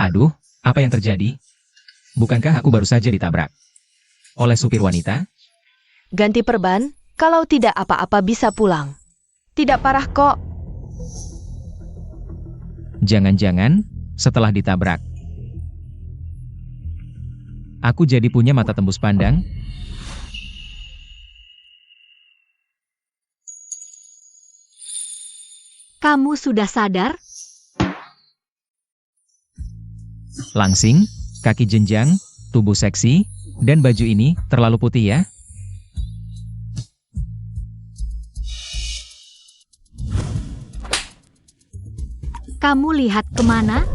Aduh, apa yang terjadi? Bukankah aku baru saja ditabrak oleh supir wanita? Ganti perban, kalau tidak apa-apa bisa pulang. Tidak parah kok. Jangan-jangan, setelah ditabrak, aku jadi punya mata tembus pandang? Kamu sudah sadar? Langsing, kaki jenjang, tubuh seksi, dan baju ini terlalu putih ya? Kamu lihat kemana?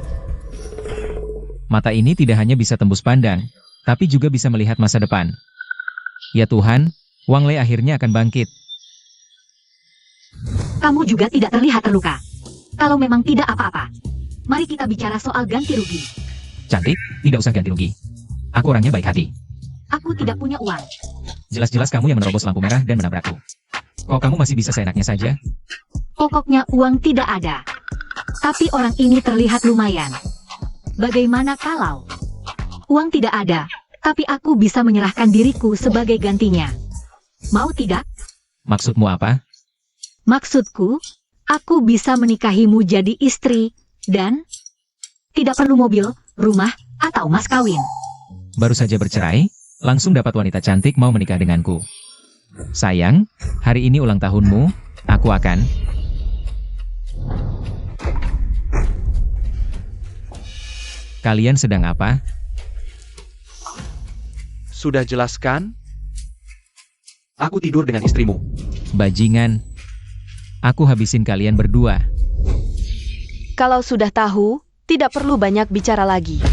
Mata ini tidak hanya bisa tembus pandang, tapi juga bisa melihat masa depan. Ya Tuhan, Wang Lei akhirnya akan bangkit. Kamu juga tidak terlihat terluka. Kalau memang tidak apa-apa, mari kita bicara soal ganti rugi. Cantik, tidak usah ganti rugi. Aku orangnya baik hati. Aku tidak punya uang. Jelas-jelas kamu yang menerobos lampu merah dan menabrakku. Kok kamu masih bisa seenaknya saja? Pokoknya uang tidak ada. Tapi orang ini terlihat lumayan. Bagaimana kalau uang tidak ada, tapi aku bisa menyerahkan diriku sebagai gantinya? Mau tidak? Maksudmu apa? Maksudku, aku bisa menikahimu jadi istri, dan tidak perlu mobil, rumah, atau mas kawin. Baru saja bercerai, langsung dapat wanita cantik mau menikah denganku. Sayang, hari ini ulang tahunmu, aku akan... Kalian sedang apa? Sudah jelaskan? Aku tidur dengan istrimu. Bajingan. Aku habisin kalian berdua. Kalau sudah tahu, tidak perlu banyak bicara lagi.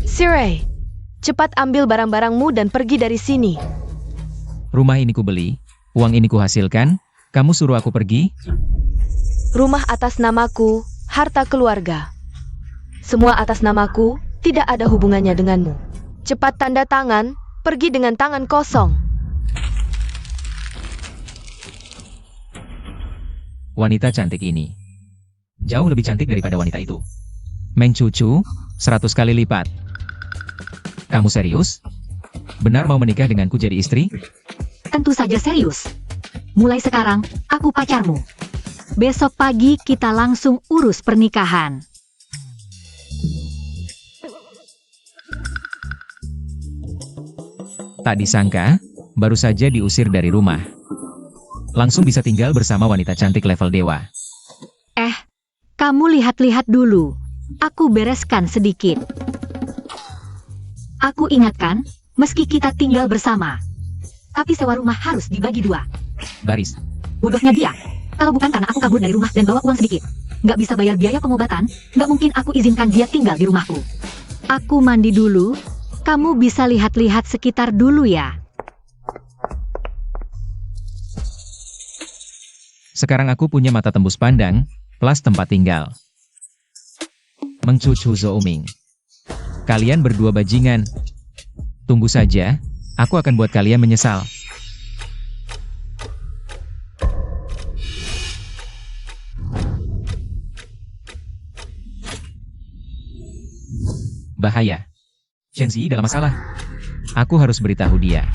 Sirey, cepat ambil barang-barangmu dan pergi dari sini. Rumah ini kubeli, uang ini kuhasilkan, kamu suruh aku pergi? Rumah atas namaku, harta keluarga. Semua atas namaku, tidak ada hubungannya denganmu. Cepat tanda tangan, pergi dengan tangan kosong. Wanita cantik ini jauh lebih cantik daripada wanita itu. Meng Cucu, 100 kali lipat. Kamu serius? Benar mau menikah denganku jadi istri? Tentu saja serius. Mulai sekarang, aku pacarmu. Besok pagi kita langsung urus pernikahan. Tak disangka, baru saja diusir dari rumah. Langsung bisa tinggal bersama wanita cantik level dewa. Kamu lihat-lihat dulu. Aku bereskan sedikit. Aku ingatkan, meski kita tinggal bersama, tapi sewa rumah harus dibagi dua. Baris. Bodohnya dia. Kalau bukan karena aku kabur dari rumah dan bawa uang sedikit, nggak bisa bayar biaya pengobatan, nggak mungkin aku izinkan dia tinggal di rumahku. Aku mandi dulu. Kamu bisa lihat-lihat sekitar dulu ya. Sekarang aku punya mata tembus pandang, plus tempat tinggal. Meng Cucu Zooming. Kalian berdua bajingan. Tunggu saja, aku akan buat kalian menyesal. Bahaya. Shenzi dalam masalah. Aku harus beritahu dia.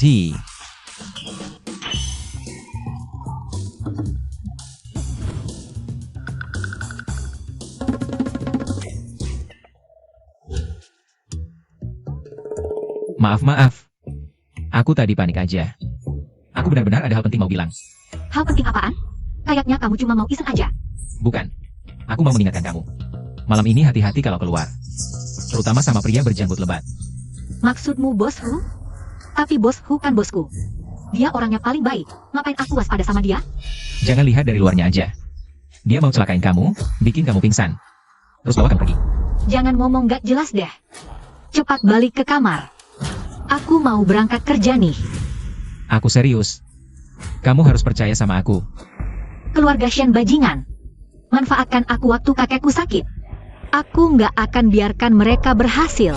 Zi. Maaf. Aku tadi panik aja. Aku benar-benar ada hal penting mau bilang. Hal penting apaan? Kayaknya kamu cuma mau iseng aja. Bukan. Aku mau mengingatkan kamu. Malam ini hati-hati kalau keluar. Terutama sama pria berjanggut lebat. Maksudmu bos Hu? Tapi bos Hu kan bosku. Dia orangnya paling baik. Ngapain aku waspada sama dia? Jangan lihat dari luarnya aja. Dia mau celakain kamu, bikin kamu pingsan. Terus bawa kamu pergi. Jangan ngomong gak jelas deh. Cepat balik ke kamar. Aku mau berangkat kerja nih. Aku serius. Kamu harus percaya sama aku. Keluarga Shen bajingan. Manfaatkan aku waktu kakekku sakit. Aku nggak akan biarkan mereka berhasil.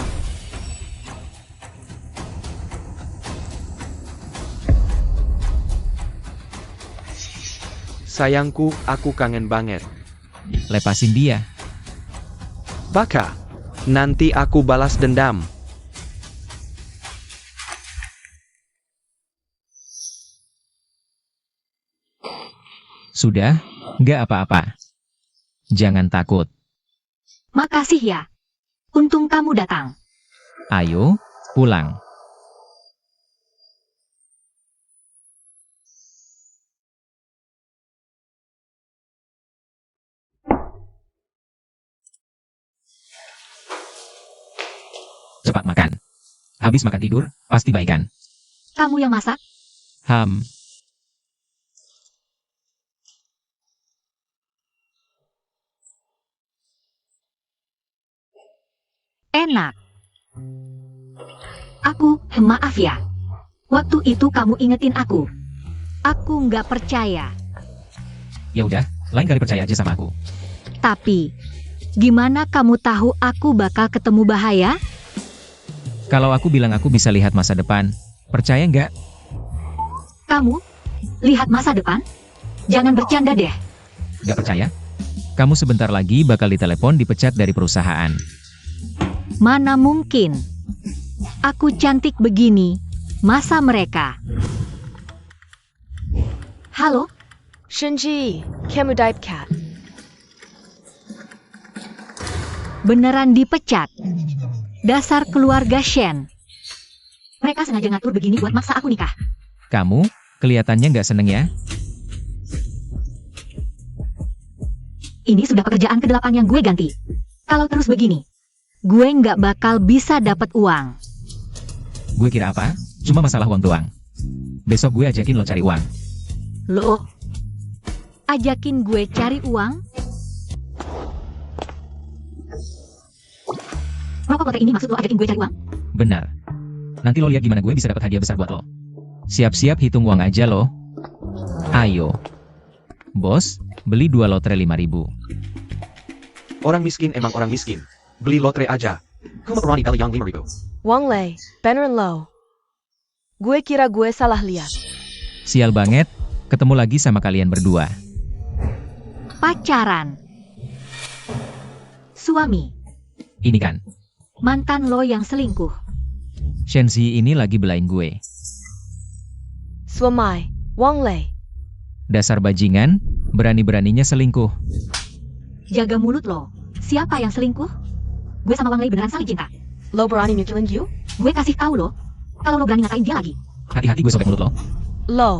Sayangku, aku kangen banget. Lepasin dia. Baka, nanti aku balas dendam. Sudah, nggak apa-apa. Jangan takut. Makasih ya. Untung kamu datang. Ayo, pulang. Cepat makan. Habis makan tidur, pasti baikan. Kamu yang masak? Ham, Enak. Maaf ya. Waktu itu kamu ingetin aku. Aku nggak percaya. ya udah, lain kali percaya aja sama aku. Tapi, gimana kamu tahu aku bakal ketemu bahaya? Kalau aku bilang aku bisa lihat masa depan, percaya nggak? Kamu? Lihat masa depan? Jangan bercanda deh. Nggak percaya? Kamu sebentar lagi bakal ditelepon dipecat dari perusahaan. Mana mungkin? Aku cantik begini. Masa mereka? Halo? Shinji, Kemudipe Cat. Beneran dipecat. Dasar keluarga Shen. Mereka sengaja ngatur begini buat maksa aku nikah. Kamu, kelihatannya nggak seneng ya? Ini sudah pekerjaan ke-8 yang gue ganti. Kalau terus begini, gue nggak bakal bisa dapat uang. Gue kira apa? Cuma masalah uang doang. Besok gue ajakin lo cari uang. Lo ajakin gue cari uang? Rokok lotre ini maksud lo ajakin gue cari uang? Benar. Nanti lo lihat gimana gue bisa dapat hadiah besar buat lo. Siap-siap hitung uang aja lo. Ayo. Bos, beli 2 lotre 5.000. Orang miskin emang orang miskin. Beli lotre aja. Kuma Rani Beli yang 5.000. Wang Lei, beneran lo. Gue kira gue salah lihat. Sial banget, ketemu lagi sama kalian berdua. Pacaran. Suami. Ini kan, Mantan lo yang selingkuh. Shenzi ini lagi belain gue. Suamai, Wang Lei. Dasar bajingan, berani-beraninya selingkuh. Jaga mulut lo. Siapa yang selingkuh? Gue sama Wang Lei beneran saling cinta. Lo berani nyuculin you? Gue kasih tahu lo. Kalau lo berani ngatain dia lagi. Hati-hati gue sobek mulut lo. Lo.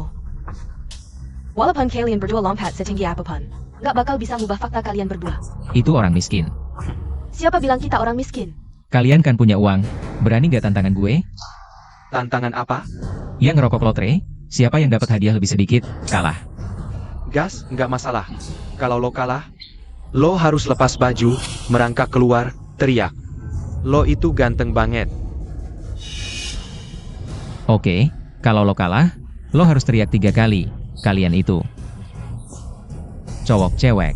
Walaupun kalian berdua lompat setinggi apapun, gak bakal bisa ngubah fakta kalian berdua. Itu orang miskin. Siapa bilang kita orang miskin? Kalian kan punya uang, berani gak tantangan gue? Tantangan apa? Yang ngerokok lotre, siapa yang dapat hadiah lebih sedikit, kalah. Gas, nggak masalah. Kalau lo kalah, lo harus lepas baju, merangkak keluar, teriak. Lo itu ganteng banget. Oke, kalau lo kalah, lo harus teriak 3 kali, kalian itu. Cowok cewek.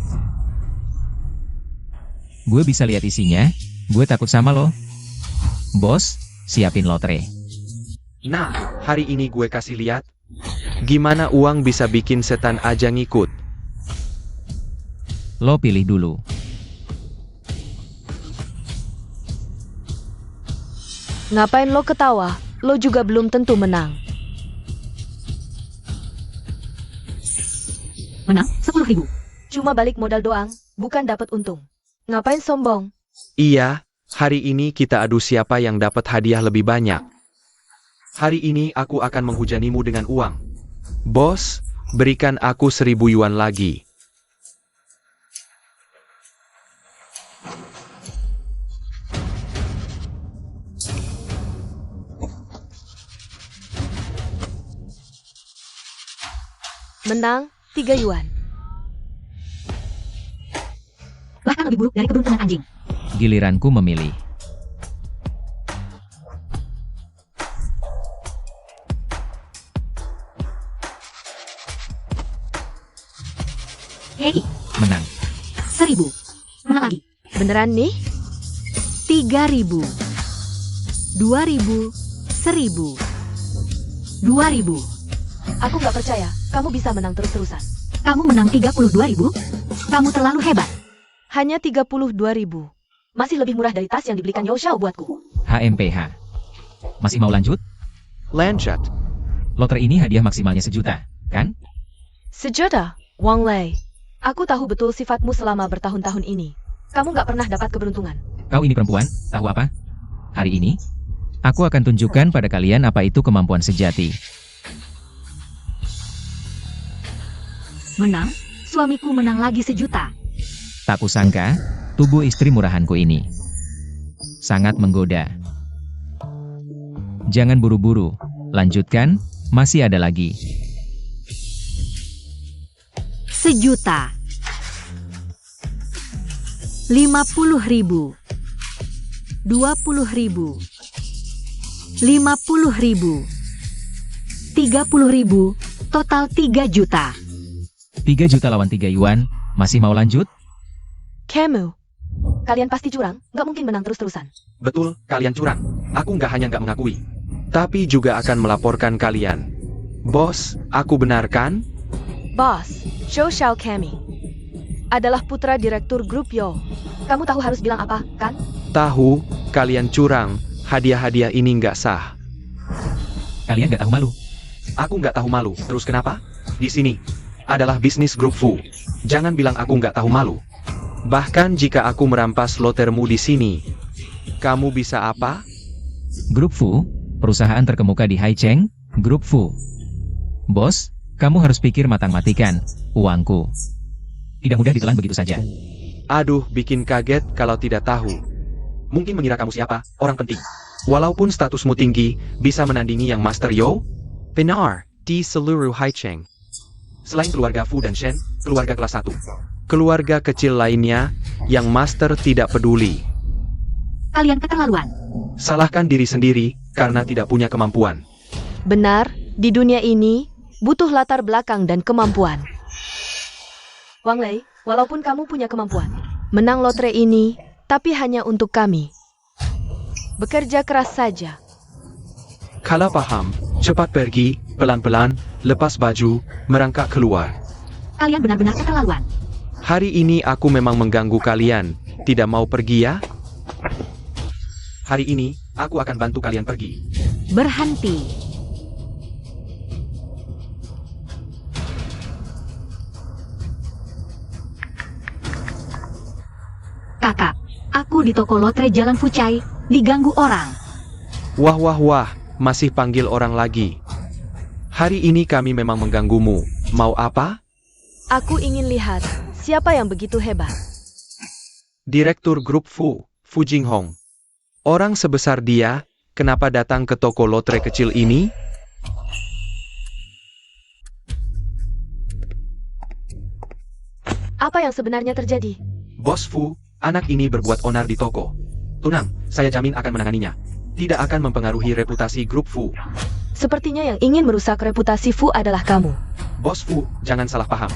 Gue bisa lihat isinya, gue takut sama lo. Bos, siapin lotre. Nah, hari ini gue kasih lihat. Gimana uang bisa bikin setan aja ngikut. Lo pilih dulu. Ngapain lo ketawa? Lo juga belum tentu menang. Menang 10.000. Cuma balik modal doang, bukan dapat untung. Ngapain sombong? Iya, hari ini kita adu siapa yang dapat hadiah lebih banyak. Hari ini aku akan menghujanimu dengan uang. Bos, berikan aku 1.000 yuan lagi. Menang 3 yuan. Bahkan lebih buruk dari keberuntungan anjing. Giliranku memilih. Hei, Menang. 1000. Mana lagi? Beneran nih? 3000. 2000. 1000. 2000. Aku nggak percaya, kamu bisa menang terus-terusan. Kamu menang 32.000? Kamu terlalu hebat. Hanya 32.000. Masih lebih murah dari tas yang dibelikan Yo Xiao buatku. HMPH. Masih mau lanjut? Lanjut. Lotre ini hadiah maksimalnya 1 juta, kan? Sejuta, Wang Lei. Aku tahu betul sifatmu selama bertahun-tahun ini. Kamu nggak pernah dapat keberuntungan. Kau ini perempuan, tahu apa? Hari ini, aku akan tunjukkan pada kalian apa itu kemampuan sejati. Menang? Suamiku menang lagi 1 juta. Tak kusangka, tubuh istri murahanku ini sangat menggoda. Jangan buru-buru, lanjutkan, masih ada lagi. 1 juta. 50.000. 20.000. 50.000. 30.000. Total 3 juta. 3 juta lawan 3 yuan, masih mau lanjut? Kamu. Kalian pasti curang, nggak mungkin menang terus-terusan. Betul, kalian curang. Aku hanya nggak mengakui, tapi juga akan melaporkan kalian. Bos, aku benar kan? Bos, Zhou Xiao Kami adalah putra direktur grup Yo. Kamu tahu harus bilang apa, kan? Tahu, kalian curang. Hadiah-hadiah ini nggak sah. Kalian gak tahu malu. Aku nggak tahu malu. Terus kenapa? Di sini adalah bisnis grup Fu. Jangan bilang aku nggak tahu malu. Bahkan jika aku merampas lotermu di sini, kamu bisa apa? Grup Fu, perusahaan terkemuka di Haicheng, Grup Fu. Bos, kamu harus pikir matang-matikan, uangku. Tidak mudah ditelan begitu saja. Aduh, bikin kaget kalau tidak tahu. Mungkin mengira kamu siapa, orang penting. Walaupun statusmu tinggi, bisa menandingi yang Master Yo? Benar, di seluruh Haicheng. Selain keluarga Fu dan Shen, keluarga kelas 1. Keluarga kecil lainnya, yang Master tidak peduli. Kalian keterlaluan. Salahkan diri sendiri, karena tidak punya kemampuan. Benar, di dunia ini, butuh latar belakang dan kemampuan. Wang Lei, walaupun kamu punya kemampuan, menang lotre ini, tapi hanya untuk kami. Bekerja keras saja. Kalau paham, cepat pergi, pelan-pelan, lepas baju, merangkak keluar. Kalian benar-benar keterlaluan. Hari ini aku memang mengganggu kalian, tidak mau pergi ya? Hari ini, aku akan bantu kalian pergi. Berhenti. Kakak, aku di toko lotre Jalan Fucai, diganggu orang. Wah wah wah, masih panggil orang lagi. Hari ini kami memang mengganggumu. Mau apa? Aku ingin lihat, siapa yang begitu hebat. Direktur grup Fu, Fu Jinghong. Orang sebesar dia, kenapa datang ke toko lotre kecil ini? Apa yang sebenarnya terjadi? Bos Fu, anak ini berbuat onar di toko. Tunang, saya jamin akan menanganinya. Tidak akan mempengaruhi reputasi grup Fu. Sepertinya yang ingin merusak reputasi Fu adalah kamu. Bos Fu, jangan salah paham.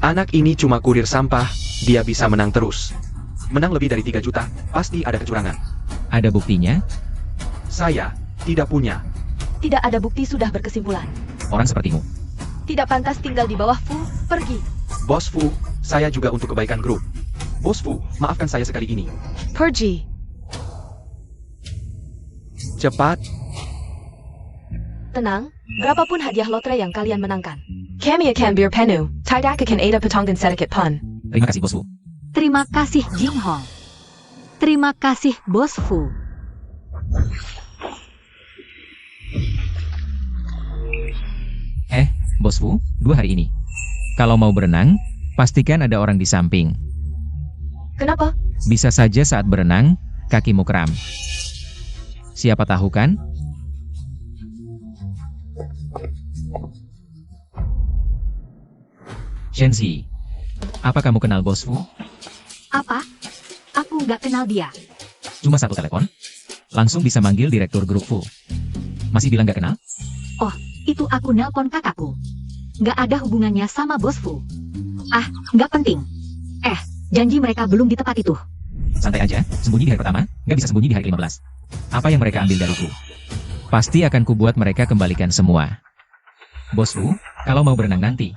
Anak ini cuma kurir sampah, dia bisa menang terus. Menang lebih dari 3 juta, pasti ada kecurangan. Ada buktinya? Saya tidak punya. Tidak ada bukti sudah berkesimpulan. Orang sepertimu. Tidak pantas tinggal di bawah Fu, pergi. Bos Fu, saya juga untuk kebaikan grup. Bos Fu, maafkan saya sekali ini. Pergi. Cepat, Tenang, berapapun hadiah lotre yang kalian menangkan. Kami akan bir penuh, tidak akan ada potongan sedikit pun. Terima kasih Bos Fu. Terima kasih Jing Hong. Terima kasih Bos Fu. Bos Fu, 2 hari ini. Kalau mau berenang, pastikan ada orang di samping. Kenapa? Bisa saja saat berenang, kakimu kram. Siapa tahu kan? Shenzi, apa kamu kenal Bos Fu? Apa? Aku Aku nggak kenal dia. Cuma satu telepon, langsung bisa manggil direktur grup Fu. Masih bilang gak kenal? Itu aku nelpon kakakku. Nggak ada hubungannya sama bos Fu. Ah, nggak penting. Janji mereka belum di tempat itu. Santai aja, sembunyi di hari pertama, gak bisa sembunyi di hari 15. Apa yang mereka ambil dariku? Pasti akan kubuat mereka kembalikan semua. Bos Fu, kalau mau berenang nanti,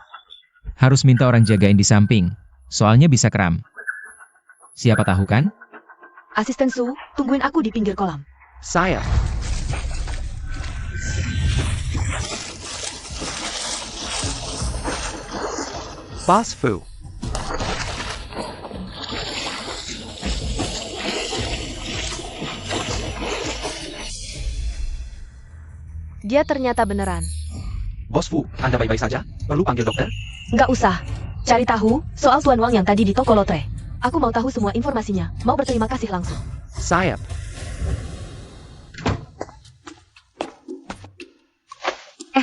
harus minta orang jagain di samping, soalnya bisa kram. Siapa tahu kan? Asisten Su, tungguin aku di pinggir kolam. Saya. Boss Fu. Dia ternyata beneran. Bos Fu, Anda baik-baik saja? Perlu panggil dokter? Nggak usah. Cari tahu soal Tuan Wang yang tadi di toko lotre. Aku mau tahu semua informasinya. Mau berterima kasih langsung. Sayap.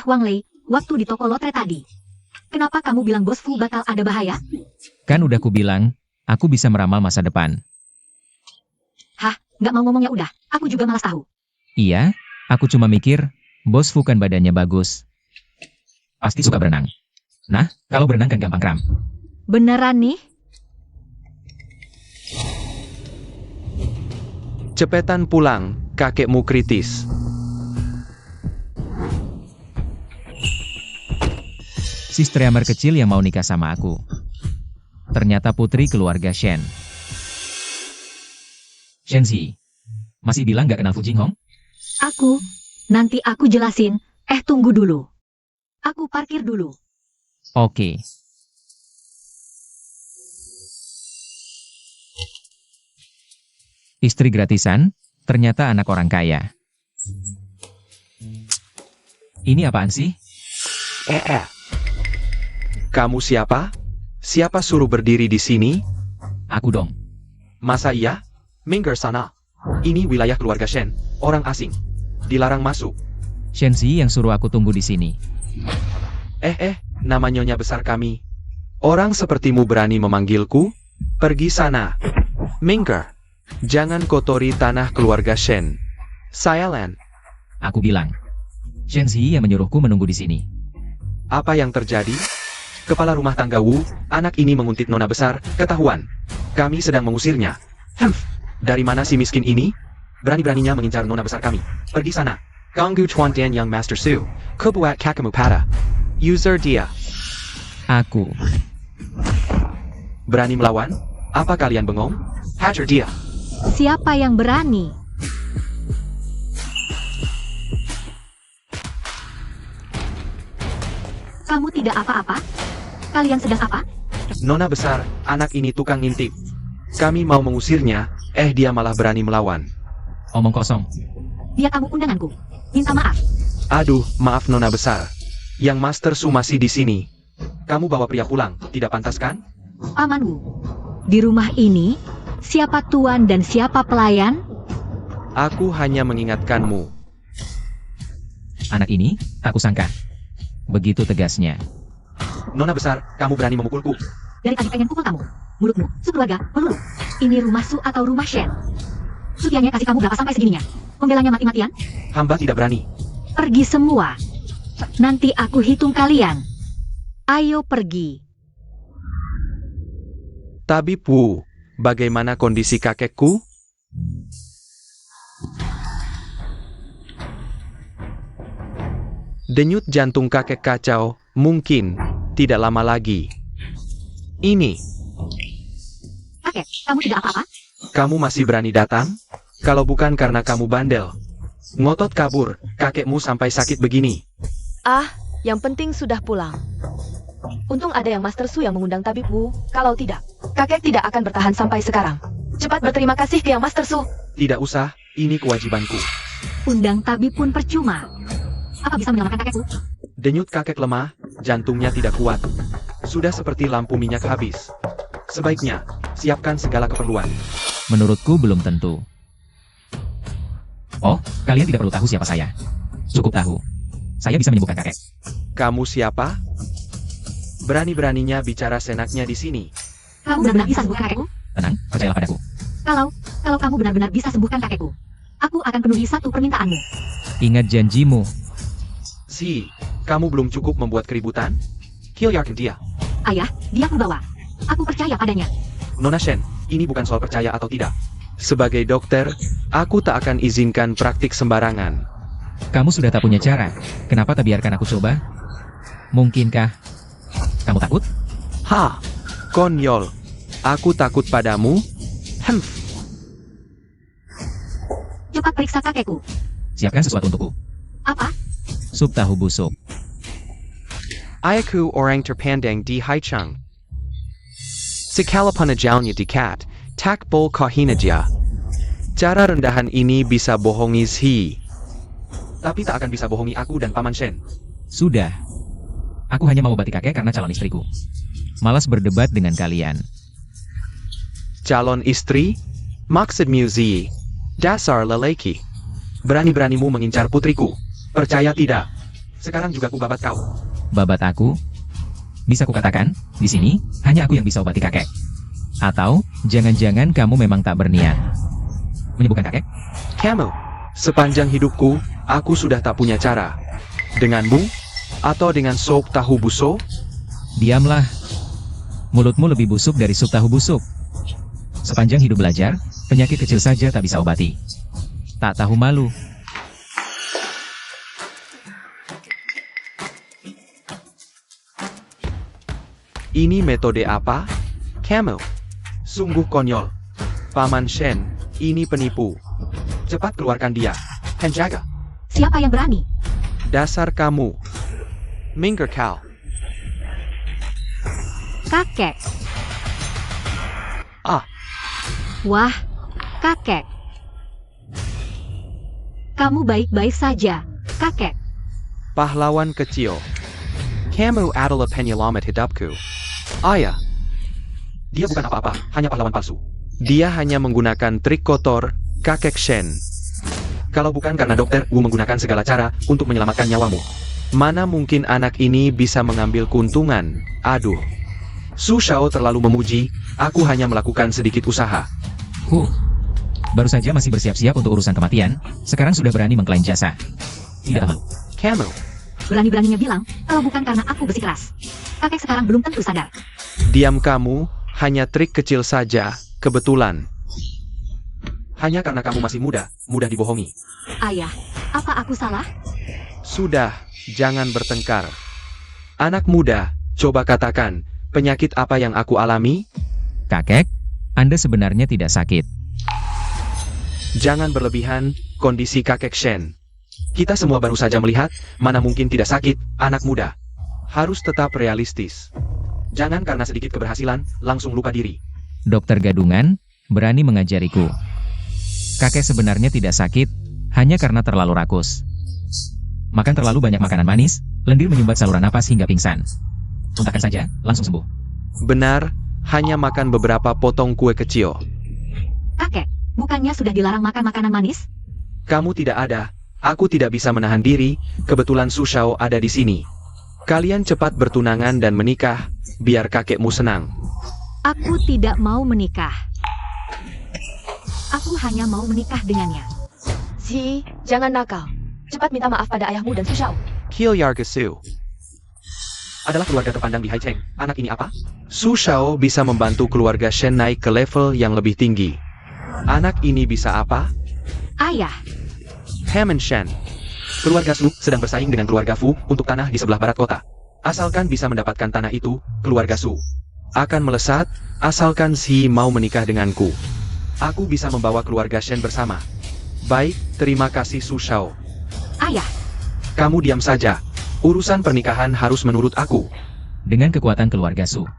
Wang Lei, waktu di toko lotre tadi. Kenapa kamu bilang bos Fu bakal ada bahaya? Kan udah ku bilang, aku bisa meramal masa depan. Nggak mau ngomongnya udah. Aku juga malas tahu. Iya, aku cuma mikir, bos Fu kan badannya bagus. Pasti suka berenang. Nah, kalau berenang kan gampang kram. Beneran nih? Cepetan pulang, kakekmu kritis. Si streamer kecil yang mau nikah sama aku. Ternyata putri keluarga Shen. Shenzi, masih bilang gak kenal Fu Jinghong? Nanti aku jelasin. Tunggu dulu. Aku parkir dulu. Oke. Istri gratisan, ternyata anak orang kaya. Ini apaan sih? Kamu siapa? Siapa suruh berdiri di sini? Aku dong. Masa iya? Minggir sana. Ini wilayah keluarga Shen, orang asing. Dilarang masuk. Shenzi yang suruh aku tunggu di sini. Nama nyonya besar kami. Orang sepertimu berani memanggilku? Pergi sana. Minggir. Jangan kotori tanah keluarga Shen. Saya Lan. Aku bilang. Shenzi yang menyuruhku menunggu di sini. Apa yang terjadi? Kepala rumah tangga Wu, anak ini menguntit nona besar, ketahuan. Kami sedang mengusirnya. Dari mana si miskin ini? Berani-beraninya mengincar nona besar kami. Pergi sana. Ganggu Chuan Dan Yang Master Su. Kebuat kakamu pada. User dia. Aku. Berani melawan? Apa kalian bengong? Hajar dia. Siapa yang berani? Kamu tidak apa-apa? Kalian sedang apa? Nona besar, anak ini tukang ngintip. Kami mau mengusirnya, dia malah berani melawan. Omong kosong. Dia tamu undanganku. Minta maaf. Aduh, maaf nona besar. Yang Master Su masih di sini. Kamu bawa pria pulang, tidak pantas kan? Paman Wu. Di rumah ini, siapa tuan dan siapa pelayan? Aku hanya mengingatkanmu. Anak ini, tak kusangka. Begitu tegasnya. Nona besar, kamu berani memukulku. Dari tadi pengen pukul kamu. Mulutmu, sekeluarga, melulu. Ini rumah Su atau rumah Shen? Sutianya kasih kamu berapa sampai segininya? Pembelanya mati-matian? Hamba tidak berani. Pergi semua. Nanti aku hitung kalian. Ayo pergi. Tabib Wu, bagaimana kondisi kakekku? Denyut jantung kakek kacau, mungkin tidak lama lagi. Ini, Kakek, kamu tidak apa-apa? kamu masih berani datang? Kalau bukan karena kamu bandel. Ngotot kabur, kakekmu sampai sakit begini. Yang penting sudah pulang. Untung ada yang Master Su yang mengundang Tabib Wu. Kalau tidak, kakek tidak akan bertahan sampai sekarang. Cepat berterima kasih ke yang Master Su. Tidak usah, ini kewajibanku. Undang tabib pun percuma. Apa bisa menyelamatkan kakekku? Denyut kakek lemah, jantungnya tidak kuat. Sudah seperti lampu minyak habis. Sebaiknya, siapkan segala keperluan. Menurutku belum tentu. Oh, kalian tidak perlu tahu siapa saya. Cukup tahu. Saya bisa menyembuhkan kakek. Kamu siapa? Berani-beraninya bicara senaknya di sini. Kamu benar-benar bisa sembuhkan kakekku? Tenang, percayalah padaku. Kalau kamu benar-benar bisa sembuhkan kakekku, aku akan penuhi satu permintaanmu. Ingat janjimu. Si, kamu belum cukup membuat keributan? Kilyarkan dia. Ayah, dia aku bawa. Aku percaya padanya. Nona Shen, ini bukan soal percaya atau tidak. Sebagai dokter, aku tak akan izinkan praktik sembarangan. Kamu sudah tak punya cara. Kenapa tak biarkan aku coba? Mungkinkah kamu takut? Ha, konyol. Aku takut padamu? Cepat periksa kakekku. Siapkan sesuatu untukku. Apa? Sup tahu busuk. Ayaku orang terpandang di Haicheng. Sekala penajalnya dikat, tak bol kahinaja. Cara rendahan ini bisa bohongi Si. Tapi tak akan bisa bohongi aku dan Paman Shen. Sudah. Aku hanya mau obati kakek karena calon istriku. Malas berdebat dengan kalian. Calon istri? Maksudmu Zi? Dasar lelaki. Berani-beranimu mengincar putriku. Percaya tidak? Sekarang juga ku babat kau. Babat aku? Bisa kukatakan, di sini, hanya aku yang bisa obati kakek. Atau, jangan-jangan kamu memang tak berniat menyembuhkan kakek? Kamu, sepanjang hidupku, aku sudah tak punya cara. Denganmu? Atau dengan sop tahu busuk? Diamlah. Mulutmu lebih busuk dari sup tahu busuk. Sepanjang hidup belajar, penyakit kecil saja tak bisa obati. Tak tahu malu. Ini metode apa? Kamu. Sungguh konyol. Paman Shen, ini penipu. Cepat keluarkan dia. Penjaga. Siapa yang berani? Dasar kamu. Minggir kau. Kakek. Ah, Wah, kakek. Kamu baik-baik saja, kakek. pahlawan kecil. Kamu adalah penyelamat hidupku. Ayah. Dia bukan apa-apa, hanya pahlawan palsu. Dia hanya menggunakan trik kotor, kakek Shen. Kalau bukan karena dokter, Wu menggunakan segala cara untuk menyelamatkan nyawamu. Mana mungkin anak ini bisa mengambil keuntungan? Aduh. Su Shao terlalu memuji, aku hanya melakukan sedikit usaha. Baru saja masih bersiap-siap untuk urusan kematian, sekarang sudah berani mengklaim jasa. Tidak malu. Kamu. Berani-beraninya bilang, kalau bukan karena aku bersikeras. Kakek sekarang belum tentu sadar. Diam kamu, hanya trik kecil saja, kebetulan. Hanya karena kamu masih muda, mudah dibohongi. Ayah, apa aku salah? Sudah, jangan bertengkar. Anak muda, coba katakan, penyakit apa yang aku alami? Kakek, Anda sebenarnya tidak sakit. Jangan berlebihan, kondisi kakek Shen. Kita semua baru saja melihat, mana mungkin tidak sakit, anak muda. Harus tetap realistis. Jangan karena sedikit keberhasilan, langsung lupa diri. Dokter gadungan, berani mengajariku. Kakek sebenarnya tidak sakit, hanya karena terlalu rakus. Makan terlalu banyak makanan manis, lendir menyumbat saluran napas hingga pingsan. Muntahkan saja, langsung sembuh. Benar, hanya makan beberapa potong kue kecil. Kakek, bukannya sudah dilarang makan makanan manis? Kamu tidak ada, aku tidak bisa menahan diri, kebetulan Su Shao ada di sini. Kalian cepat bertunangan dan menikah, biar kakekmu senang. Aku tidak mau menikah. Aku hanya mau menikah dengannya. Si, jangan nakal. Cepat minta maaf pada ayahmu dan Su Shao. Kilyargasu adalah keluarga terpandang di Haicheng. Anak ini apa? Su Shao bisa membantu keluarga Shen naik ke level yang lebih tinggi. Anak ini bisa apa? Ayah, Paman Shen. Keluarga Su sedang bersaing dengan keluarga Fu untuk tanah di sebelah barat kota. Asalkan bisa mendapatkan tanah itu, keluarga Su akan melesat, asalkan Si mau menikah denganku. Aku bisa membawa keluarga Shen bersama. Baik, terima kasih Su Shao. ayah, Kamu diam saja. Urusan pernikahan harus menurut aku. Dengan kekuatan keluarga Su,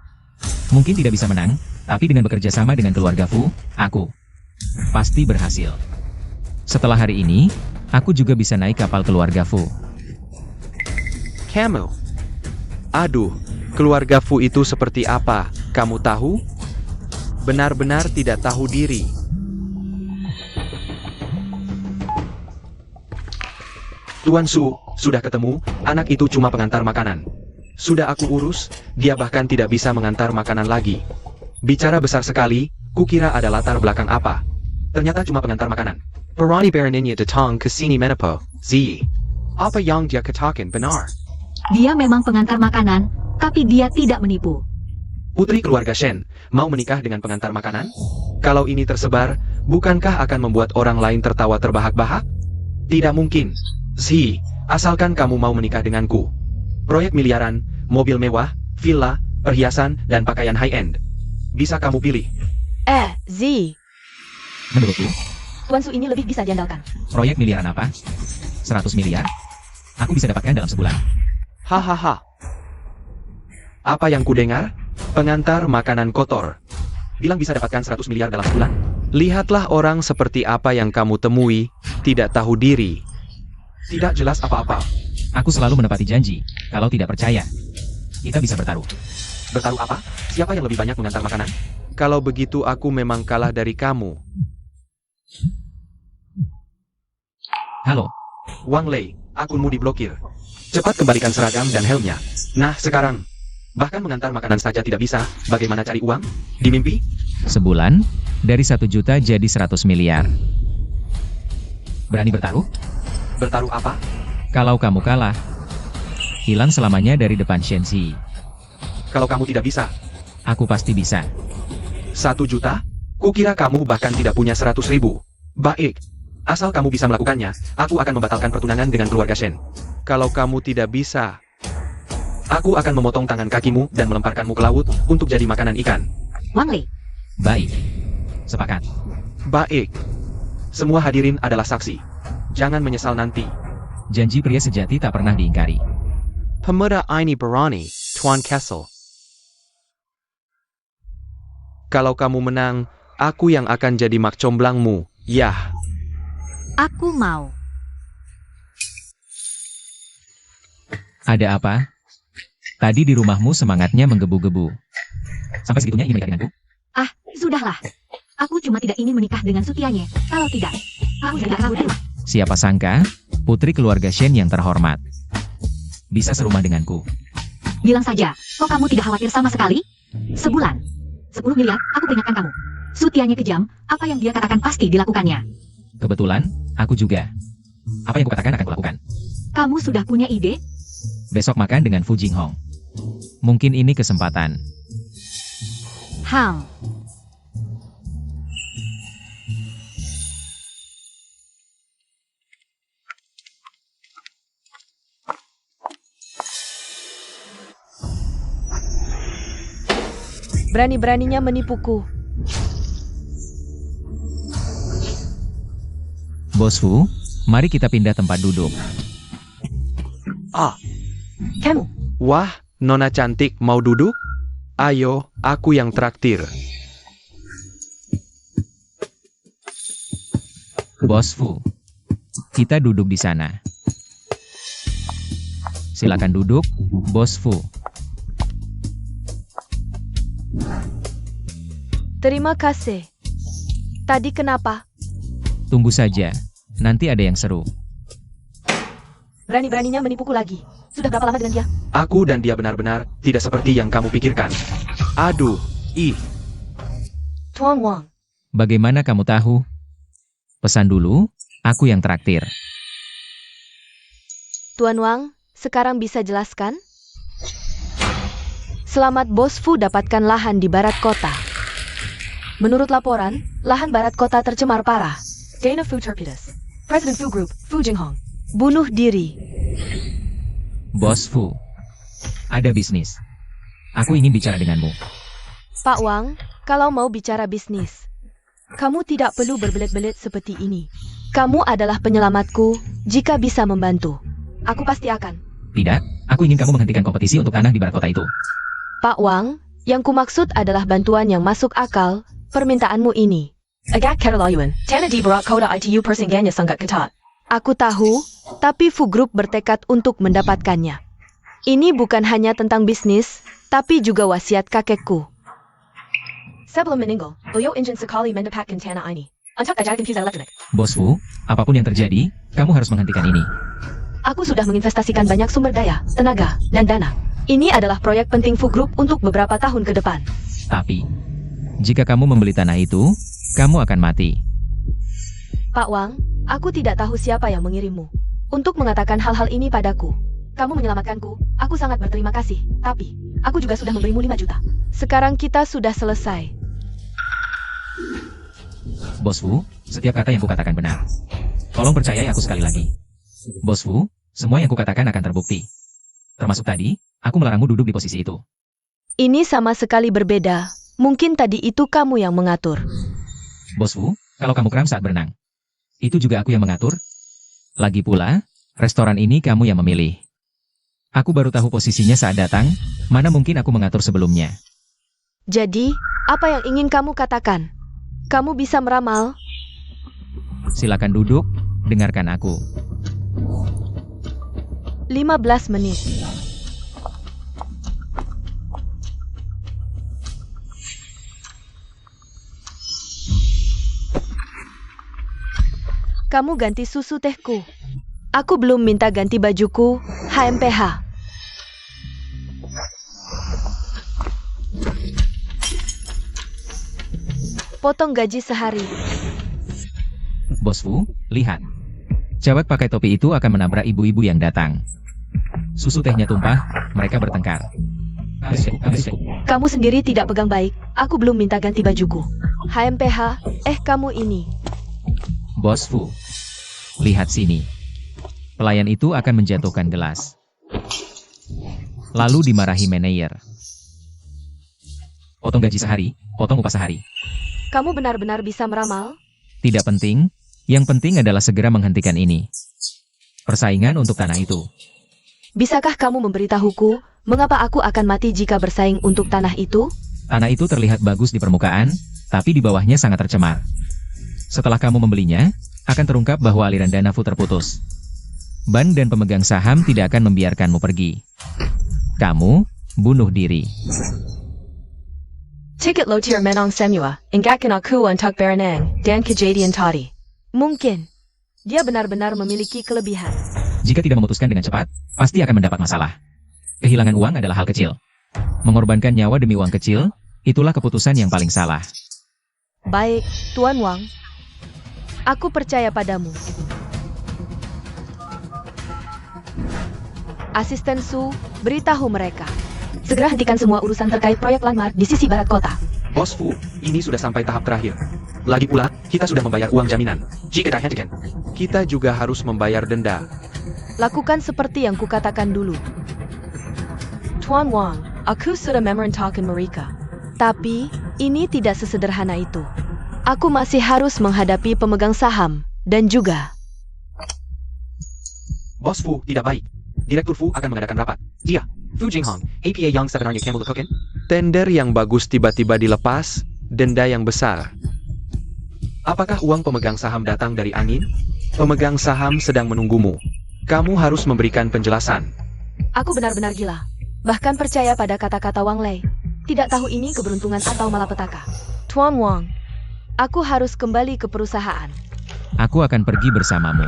mungkin tidak bisa menang, tapi dengan bekerja sama dengan keluarga Fu, aku pasti berhasil. Setelah hari ini, aku juga bisa naik kapal keluarga Fu. Kamu. Aduh, keluarga Fu itu seperti apa, kamu tahu? Benar-benar tidak tahu diri. Tuan Su, sudah ketemu, anak itu cuma pengantar makanan. Sudah aku urus, dia bahkan tidak bisa mengantar makanan lagi. Bicara besar sekali, Kukira ada latar belakang apa. Ternyata cuma pengantar makanan. Berani beraninya datang ke sini menipu. Z. Apa yang dia katakan benar? Dia memang pengantar makanan, tapi dia tidak menipu. Putri keluarga Shen mau menikah dengan pengantar makanan? Kalau ini tersebar, bukankah akan membuat orang lain tertawa terbahak-bahak? Tidak mungkin. Z, asalkan kamu mau menikah denganku. Proyek miliaran, mobil mewah, villa, perhiasan, dan pakaian high-end. Bisa kamu pilih. Z, Menurutku, Tuan Su ini lebih bisa diandalkan. proyek miliaran apa? 100 miliar? Aku bisa dapatkan dalam sebulan. Hahaha. Apa yang kudengar? Pengantar makanan kotor. Bilang bisa dapatkan 100 miliar dalam sebulan. Lihatlah orang seperti apa yang kamu temui, tidak tahu diri. Tidak jelas apa-apa. Aku selalu menepati janji. Kalau tidak percaya, kita bisa bertaruh. Bertaruh apa? Siapa yang lebih banyak mengantar makanan? Kalau begitu aku memang kalah dari kamu. Halo, Wang Lei, akunmu diblokir. Cepat kembalikan seragam dan helmnya. Nah, sekarang. Bahkan mengantar makanan saja tidak bisa. Bagaimana cari uang? Di mimpi? sebulan, dari 1 juta jadi 100 miliar. Berani bertaruh? Bertaruh apa? Kalau kamu kalah, hilang selamanya dari depan Shenzi. Kalau kamu tidak bisa. Aku pasti bisa. 1 juta? Kukira kamu bahkan tidak punya 100.000. Baik. Asal kamu bisa melakukannya, aku akan membatalkan pertunangan dengan keluarga Shen. Kalau kamu tidak bisa, aku akan memotong tangan kakimu dan melemparkanmu ke laut untuk jadi makanan ikan. Wang Lei, Baik. Sepakat. Baik. Semua hadirin adalah saksi. Jangan menyesal nanti. Janji pria sejati tak pernah diingkari. Pemuda ini berani, Tuan Kessel. Kalau kamu menang, aku yang akan jadi mak comblangmu. Yah. aku mau. Ada apa? Tadi di rumahmu semangatnya menggebu-gebu. Sampai segitunya ingin menikah denganku? Ah, sudahlah. Aku cuma tidak ingin menikah dengan Sutianya. Kalau tidak, aku tidak akan terima. Siapa sangka, putri keluarga Shen yang terhormat bisa serumah denganku. Bilang saja, kok kamu tidak khawatir sama sekali? Sebulan. 10 miliar, aku peringatkan kamu. Sutianya kejam, apa yang dia katakan pasti dilakukannya. Kebetulan, aku juga. Apa yang kukatakan akan kulakukan. Kamu sudah punya ide? Besok makan dengan Fu Jinghong. Mungkin ini kesempatan. Hang. berani-beraninya menipuku. Bos Fu, mari kita pindah tempat duduk. Ah, Kamu, wah, nona cantik mau duduk? Ayo, aku yang traktir. Bos Fu, kita duduk di sana. Silakan duduk, Bos Fu. terima kasih. Tadi kenapa? Tunggu saja, nanti ada yang seru. Berani-beraninya menipuku lagi. Sudah berapa lama dengan dia? Aku dan dia benar-benar tidak seperti yang kamu pikirkan. Aduh, ih. Tuan Wang. Bagaimana kamu tahu? Pesan dulu, aku yang traktir. Tuan Wang, sekarang bisa jelaskan? Selamat Bos Fu dapatkan lahan di barat kota. Menurut laporan, lahan barat kota tercemar parah. Dana Fu Torpedos. President Fu Group, Fu Jinghong. Bunuh diri. Bos Fu, ada bisnis. Aku ingin bicara denganmu. Pak Wang, kalau mau bicara bisnis, kamu tidak perlu berbelit-belit seperti ini. Kamu adalah penyelamatku, jika bisa membantu. Aku pasti akan. Tidak, aku ingin kamu menghentikan kompetisi untuk tanah di barat kota itu. Pak Wang, yang kumaksud adalah bantuan yang masuk akal, permintaanmu ini. Agak keterlaluan, tanah di barat kota itu persaingannya sangat ketat. Aku tahu, tapi Fu Group bertekad untuk mendapatkannya. Ini bukan hanya tentang bisnis, tapi juga wasiat kakekku. Sebelum meninggal, beliau ingin sekali mendapatkan tanah ini. Untuk ajarkan kisah elektrik. Bos Fu, apapun yang terjadi, kamu harus menghentikan ini. Aku sudah menginvestasikan banyak sumber daya, tenaga, dan dana. Ini adalah proyek penting Fu Group untuk beberapa tahun ke depan. Tapi, Jika kamu membeli tanah itu, kamu akan mati. Pak Wang, aku tidak tahu siapa yang mengirimmu untuk mengatakan hal-hal ini padaku. Kamu menyelamatkanku, aku sangat berterima kasih. Tapi, aku juga sudah memberimu 5 juta. Sekarang kita sudah selesai. Bos Wu, setiap kata yang kukatakan benar. Tolong percayai aku sekali lagi. Bos Wu, semua yang kukatakan akan terbukti. Termasuk tadi, aku melarangmu duduk di posisi itu. Ini sama sekali berbeda. Mungkin tadi itu kamu yang mengatur. Bos Wu, kalau kamu kram saat berenang, itu juga aku yang mengatur. Lagi pula, restoran ini kamu yang memilih. Aku baru tahu posisinya saat datang, mana mungkin aku mengatur sebelumnya. Jadi, apa yang ingin kamu katakan? Kamu bisa meramal? Silakan duduk, dengarkan aku. 15 menit. Kamu ganti susu tehku. Aku belum minta ganti bajuku, HMPH. Potong gaji sehari. Bos Wu, lihat. Cewek pakai topi itu akan menabrak ibu-ibu yang datang. Susu tehnya tumpah, mereka bertengkar. Kamu sendiri tidak pegang baik, aku belum minta ganti bajuku. HMPH, kamu ini. Bos Wu, lihat sini. Pelayan itu akan menjatuhkan gelas. Lalu dimarahi manajer. Potong gaji sehari, potong upah sehari. Kamu benar-benar bisa meramal? Tidak penting, yang penting adalah segera menghentikan ini. Persaingan untuk tanah itu. Bisakah kamu memberitahuku, mengapa aku akan mati jika bersaing untuk tanah itu? Tanah itu terlihat bagus di permukaan, tapi di bawahnya sangat tercemar. Setelah kamu membelinya, akan terungkap bahwa aliran dana Fu terputus. Ban dan pemegang saham tidak akan membiarkanmu pergi. Kamu bunuh diri. Tiket lo tier menong semua, ingkakan aku untuk berenang, dan kejadian tadi. Mungkin, dia benar-benar memiliki kelebihan. Jika tidak memutuskan dengan cepat, pasti akan mendapat masalah. Kehilangan uang adalah hal kecil. Mengorbankan nyawa demi uang kecil, itulah keputusan yang paling salah. Baik, Tuan Wang. Aku percaya padamu. Asisten Su, beritahu mereka. Segera hentikan semua urusan terkait proyek landmark di sisi barat kota. Bos Fu, ini sudah sampai tahap terakhir. Lagi pula, kita sudah membayar uang jaminan. Jika tidak hentikan, kita juga harus membayar denda. Lakukan seperti yang kukatakan dulu. Tuan Wang, aku sudah memerintahkan mereka. Tapi, ini tidak sesederhana itu. Aku masih harus menghadapi pemegang saham, dan juga... Bos Fu tidak baik. Direktur Fu akan mengadakan rapat. Dia, Fu Jinghong, APA yang sebenarnya kamu lakukan? Tender yang bagus tiba-tiba dilepas, denda yang besar. Apakah uang pemegang saham datang dari angin? Pemegang saham sedang menunggumu. Kamu harus memberikan penjelasan. Aku benar-benar gila. Bahkan percaya pada kata-kata Wang Lei. Tidak tahu ini keberuntungan atau malapetaka. Tuan Wang, aku harus kembali ke perusahaan. Aku akan pergi bersamamu.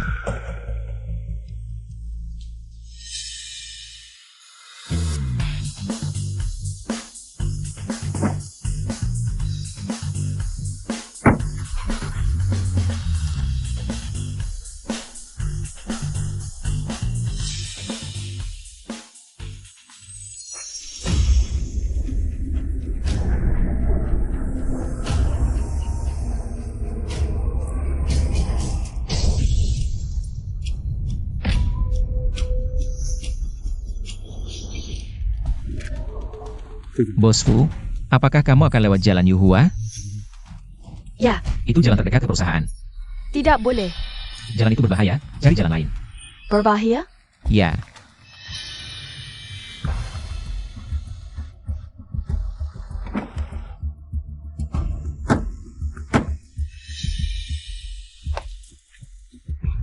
Bos Fu, apakah kamu akan lewat jalan Yuhua? Ya, Itu jalan terdekat ke perusahaan. tidak boleh. Jalan itu berbahaya, cari jalan lain. Berbahaya? Ya.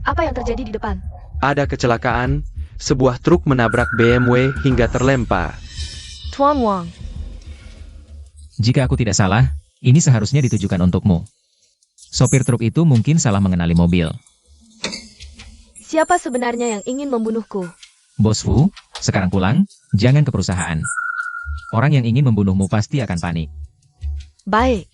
Apa yang terjadi di depan? Ada kecelakaan, sebuah truk menabrak BMW hingga terlempar. Tuan Wang, Jika aku tidak salah, ini seharusnya ditujukan untukmu. Sopir truk itu mungkin salah mengenali mobil. siapa sebenarnya yang ingin membunuhku? Bos Fu, sekarang pulang, jangan ke perusahaan. Orang yang ingin membunuhmu pasti akan panik. Baik.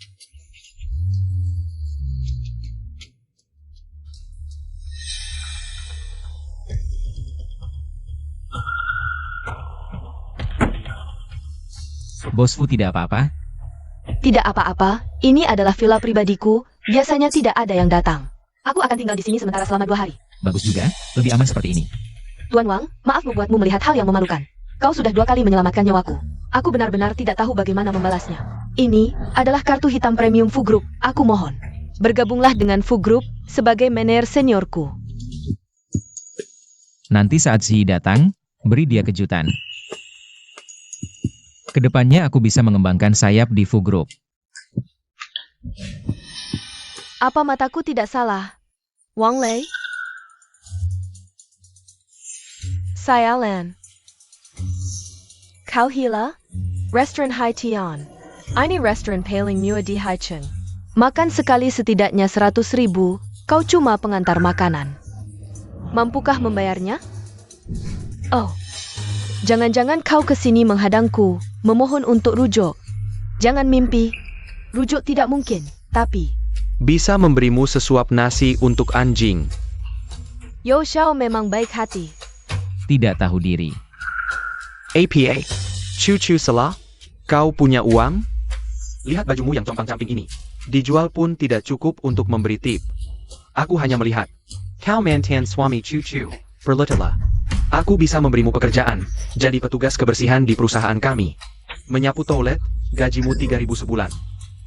Bosku tidak apa-apa? Tidak apa-apa, ini adalah villa pribadiku, biasanya tidak ada yang datang. Aku akan tinggal di sini sementara selama 2 hari. Bagus juga, lebih aman seperti ini. Tuan Wang, maaf membuatmu melihat hal yang memalukan. Kau sudah 2 kali menyelamatkan nyawaku. Aku benar-benar tidak tahu bagaimana membalasnya. Ini adalah kartu hitam premium Fu Group, aku mohon. Bergabunglah dengan Fu Group sebagai manajer seniorku. Nanti saat Ziyi datang, beri dia kejutan. Kedepannya aku bisa mengembangkan sayap di Fu Group. Apa mataku tidak salah? Wang Lei? Saya Lan. Kau Hila? Restoran Hai Tian. Ini restoran paling mewah di Haicheng. Makan sekali setidaknya 100.000, kau cuma pengantar makanan. Mampukah membayarnya? Oh, jangan-jangan kau kesini menghadangku, memohon untuk rujuk. Jangan mimpi, rujuk tidak mungkin, tapi... Bisa memberimu sesuap nasi untuk anjing. Yo Xiao memang baik hati. Tidak tahu diri. APA. Cucu salah? Kau punya uang? Lihat bajumu yang compang-camping ini. Dijual pun tidak cukup untuk memberi tip. Aku hanya melihat. Kau mantan suami cucu. Perletalah. Aku bisa memberimu pekerjaan. Jadi petugas kebersihan di perusahaan kami. Menyapu toilet, gajimu 3.000 sebulan.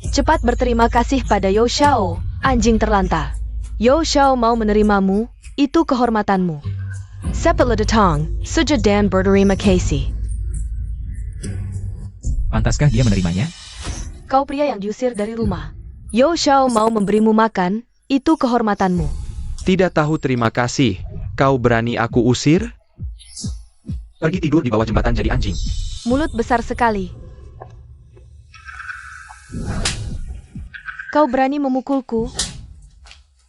Cepat berterima kasih pada Yo Xiao, anjing terlantar. Yo Xiao mau menerimamu, itu kehormatanmu. Sepatlah datang, sujud dan berterima kasih. Pantaskah dia menerimanya? Kau pria yang diusir dari rumah. Yo Xiao mau memberimu makan, itu kehormatanmu. Tidak tahu terima kasih. Kau berani aku usir? Pergi tidur di bawah jembatan jadi anjing. Mulut besar sekali. Kau berani memukulku?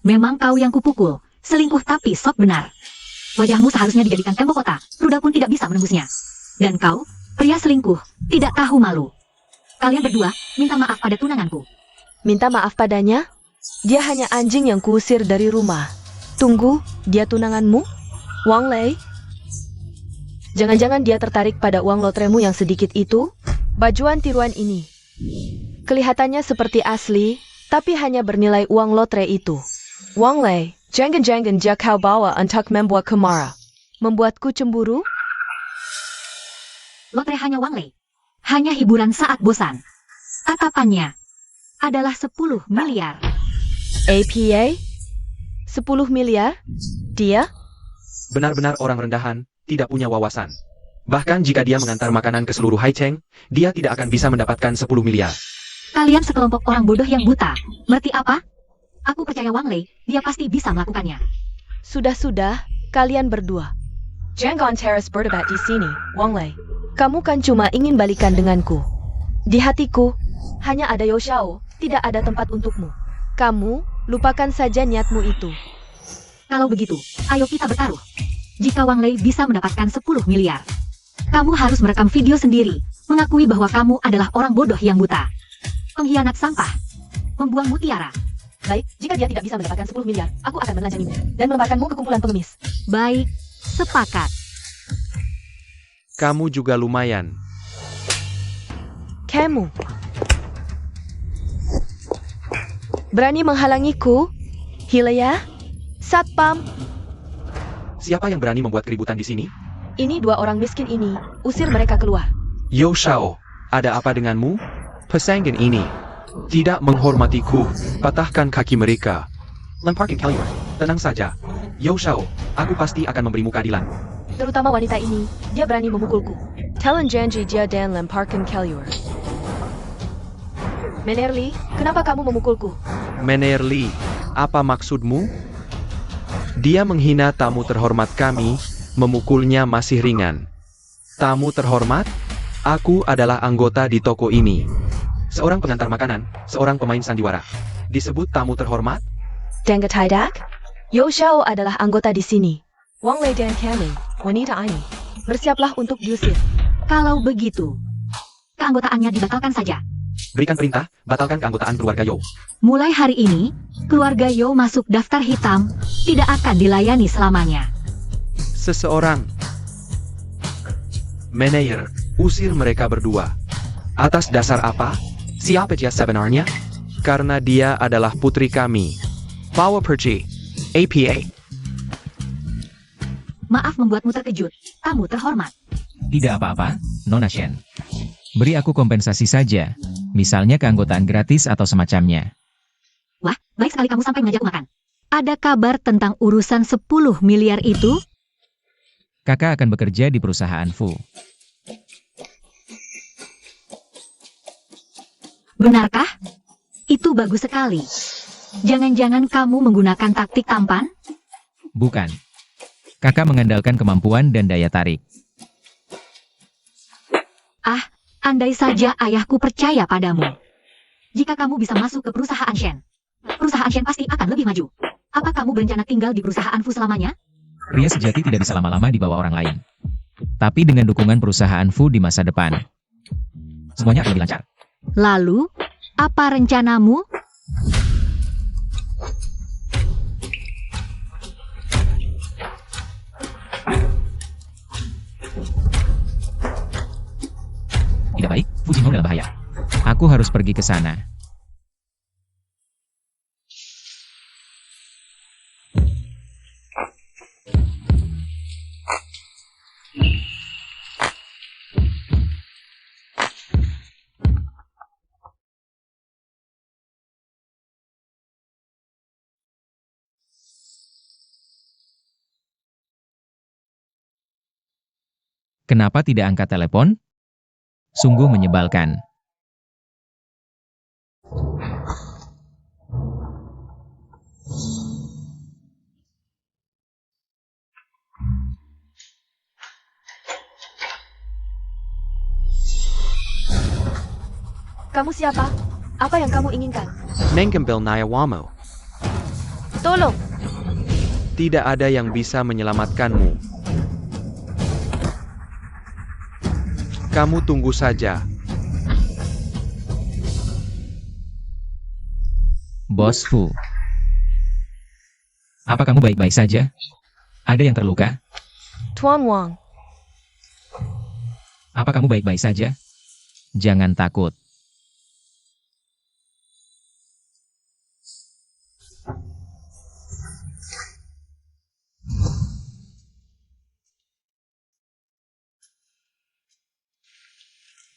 Memang kau yang kupukul. Selingkuh tapi sok benar. Wajahmu seharusnya dijadikan tembok kota. Ruda pun tidak bisa menembusnya. Dan kau, pria selingkuh, tidak tahu malu. Kalian berdua, minta maaf pada tunanganku. Minta maaf padanya? Dia hanya anjing yang kuusir dari rumah. Tunggu, dia tunanganmu? Wang Lei? Jangan-jangan dia tertarik pada uang lotremu yang sedikit itu? Bajuan tiruan ini. Kelihatannya seperti asli, tapi hanya bernilai uang lotre itu. Wang Lei, jangan-jangan dia kau bawa untuk membuat kemara. Membuatku cemburu? Lotre hanya Wang Lei. Hanya hiburan saat bosan. Tatapannya adalah 10 miliar. APA? 10 miliar? Dia? Benar-benar orang rendahan, tidak punya wawasan. Bahkan jika dia mengantar makanan ke seluruh Haicheng, dia tidak akan bisa mendapatkan 10 miliar. Kalian sekelompok orang bodoh yang buta. Mengerti apa? Aku percaya Wang Lei, dia pasti bisa melakukannya. Sudah-sudah, kalian berdua. Jangan terus berdebat di sini, Wang Lei. Kamu kan cuma ingin balikan denganku. Di hatiku, hanya ada Yo Xiao, tidak ada tempat untukmu. Kamu, lupakan saja niatmu itu. Kalau begitu, ayo kita bertaruh. Jika Wang Lei bisa mendapatkan 10 miliar, kamu harus merekam video sendiri, mengakui bahwa kamu adalah orang bodoh yang buta. Pengkhianat sampah. Membuang mutiara. Baik, jika dia tidak bisa mendapatkan 10 miliar, aku akan menelanjangimu dan melemparkanmu ke kumpulan pengemis. Baik, sepakat. Kamu juga lumayan. Kamu berani menghalangiku? Hilya? Satpam? Siapa yang berani membuat keributan di sini? Ini 2 orang miskin ini, usir mereka keluar. Yo Xiao, ada apa denganmu? Pesanggen ini tidak menghormatiku. Patahkan kaki mereka. Lemparkan kalian. Tenang saja. Yo Xiao, aku pasti akan memberimu keadilan. Terutama wanita ini, dia berani memukulku. Telan janji dia dan lemparkan keluar. Menerli, kenapa kamu memukulku? Menerli, apa maksudmu? Dia menghina tamu terhormat kami, memukulnya masih ringan. Tamu terhormat? Aku adalah anggota di toko ini. Seorang pengantar makanan, seorang pemain sandiwara. Disebut tamu terhormat? Dengar tidak? Yo Xiao adalah anggota di sini. Wang Lei dan kami, wanita ini. Bersiaplah untuk diusir. Kalau begitu, keanggotaannya dibatalkan saja. Berikan perintah, batalkan keanggotaan keluarga Yo. Mulai hari ini, keluarga Yo masuk daftar hitam, tidak akan dilayani selamanya. Seseorang. Manager, usir mereka berdua. Atas dasar apa? Siapa dia sebenarnya? Karena dia adalah putri kami. Bawa pergi. APA. Maaf membuatmu terkejut, tamu terhormat. Tidak apa-apa, Nona Shen. Beri aku kompensasi saja, misalnya keanggotaan gratis atau semacamnya. Wah, baik sekali kamu sampai mengajakku makan. Ada kabar tentang urusan 10 miliar itu? Kakak akan bekerja di perusahaan Fu. Benarkah? Itu bagus sekali. Jangan-jangan kamu menggunakan taktik tampan? Bukan. Kakak mengandalkan kemampuan dan daya tarik. Ah, andai saja ayahku percaya padamu. Jika kamu bisa masuk ke perusahaan Shen, perusahaan Shen pasti akan lebih maju. Apa kamu berencana tinggal di perusahaan Fu selamanya? Pria sejati tidak bisa lama-lama di bawah orang lain. Tapi dengan dukungan perusahaan Fu di masa depan, semuanya akan lebih lancar. Lalu, apa rencanamu? Tidak baik, Fujinhong dalam bahaya. Aku harus pergi ke sana. Kenapa tidak angkat telepon? Sungguh menyebalkan. Kamu siapa? Apa yang kamu inginkan? Nengkembel Nayawamo. Tolong! Tidak ada yang bisa menyelamatkanmu. Kamu tunggu saja. Bos Fu. Apa kamu baik-baik saja? Ada yang terluka? Tuan Wang, Apa kamu baik-baik saja? Jangan takut.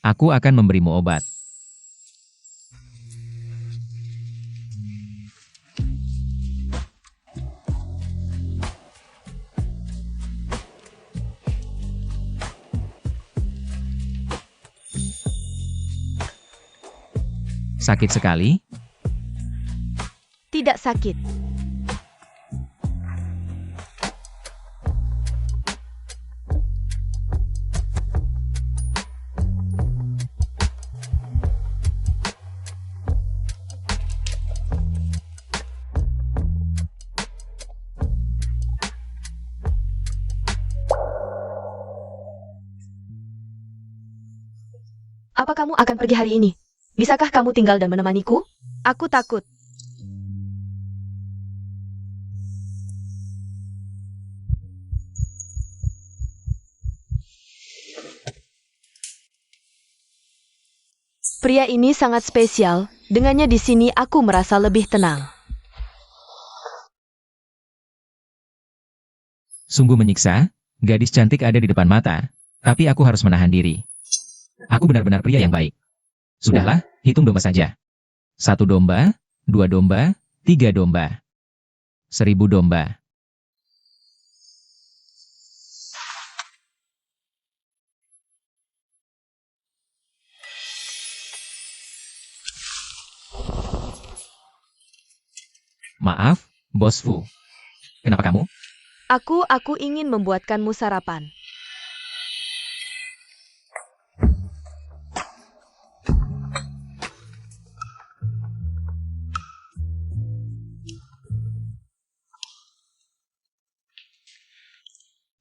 Aku akan memberimu obat. Sakit sekali? tidak sakit. Apa kamu akan pergi hari ini? Bisakah kamu tinggal dan menemaniku? Aku takut. Pria ini sangat spesial. Dengannya di sini aku merasa lebih tenang. Sungguh menyiksa, gadis cantik ada di depan mata, tapi aku harus menahan diri. Aku benar-benar pria yang baik. Sudahlah, hitung domba saja. 1 domba, 2 domba, 3 domba. 1000 domba. Maaf, Bos Fu. Kenapa kamu? Aku ingin membuatkanmu sarapan.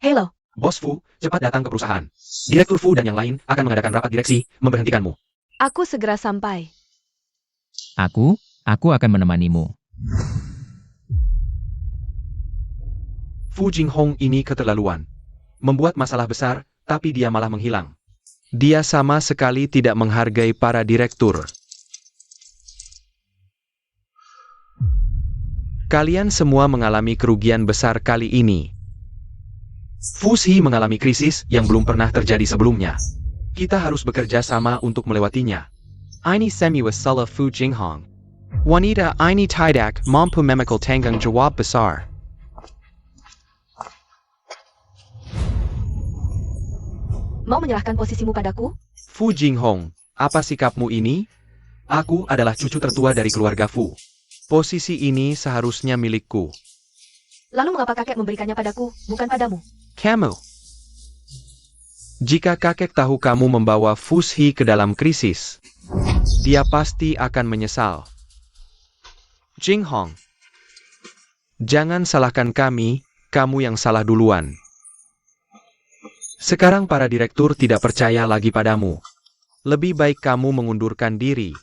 Halo, Bos Fu, cepat datang ke perusahaan. Direktur Fu dan yang lain akan mengadakan rapat direksi, memberhentikanmu. aku segera sampai. Aku akan menemanimu. Fu Jinghong ini keterlaluan. Membuat masalah besar, tapi dia malah menghilang. Dia sama sekali tidak menghargai para direktur. Kalian semua mengalami kerugian besar kali ini. Fu Shi mengalami krisis yang belum pernah terjadi sebelumnya. Kita harus bekerja sama untuk melewatinya. Ini semi wassalah Fu Jinghong. Wanita ini tidak mampu memikul tanggung jawab besar. Mau menyerahkan posisimu padaku? Fu Jinghong, apa sikapmu ini? Aku adalah cucu tertua dari keluarga Fu. Posisi ini seharusnya milikku. Lalu mengapa kakek memberikannya padaku, bukan padamu? Kamu. Jika kakek tahu kamu membawa Fu Shi ke dalam krisis, dia pasti akan menyesal. Jinghong, jangan salahkan kami, kamu yang salah duluan. Sekarang para direktur tidak percaya lagi padamu. Lebih baik kamu mengundurkan diri.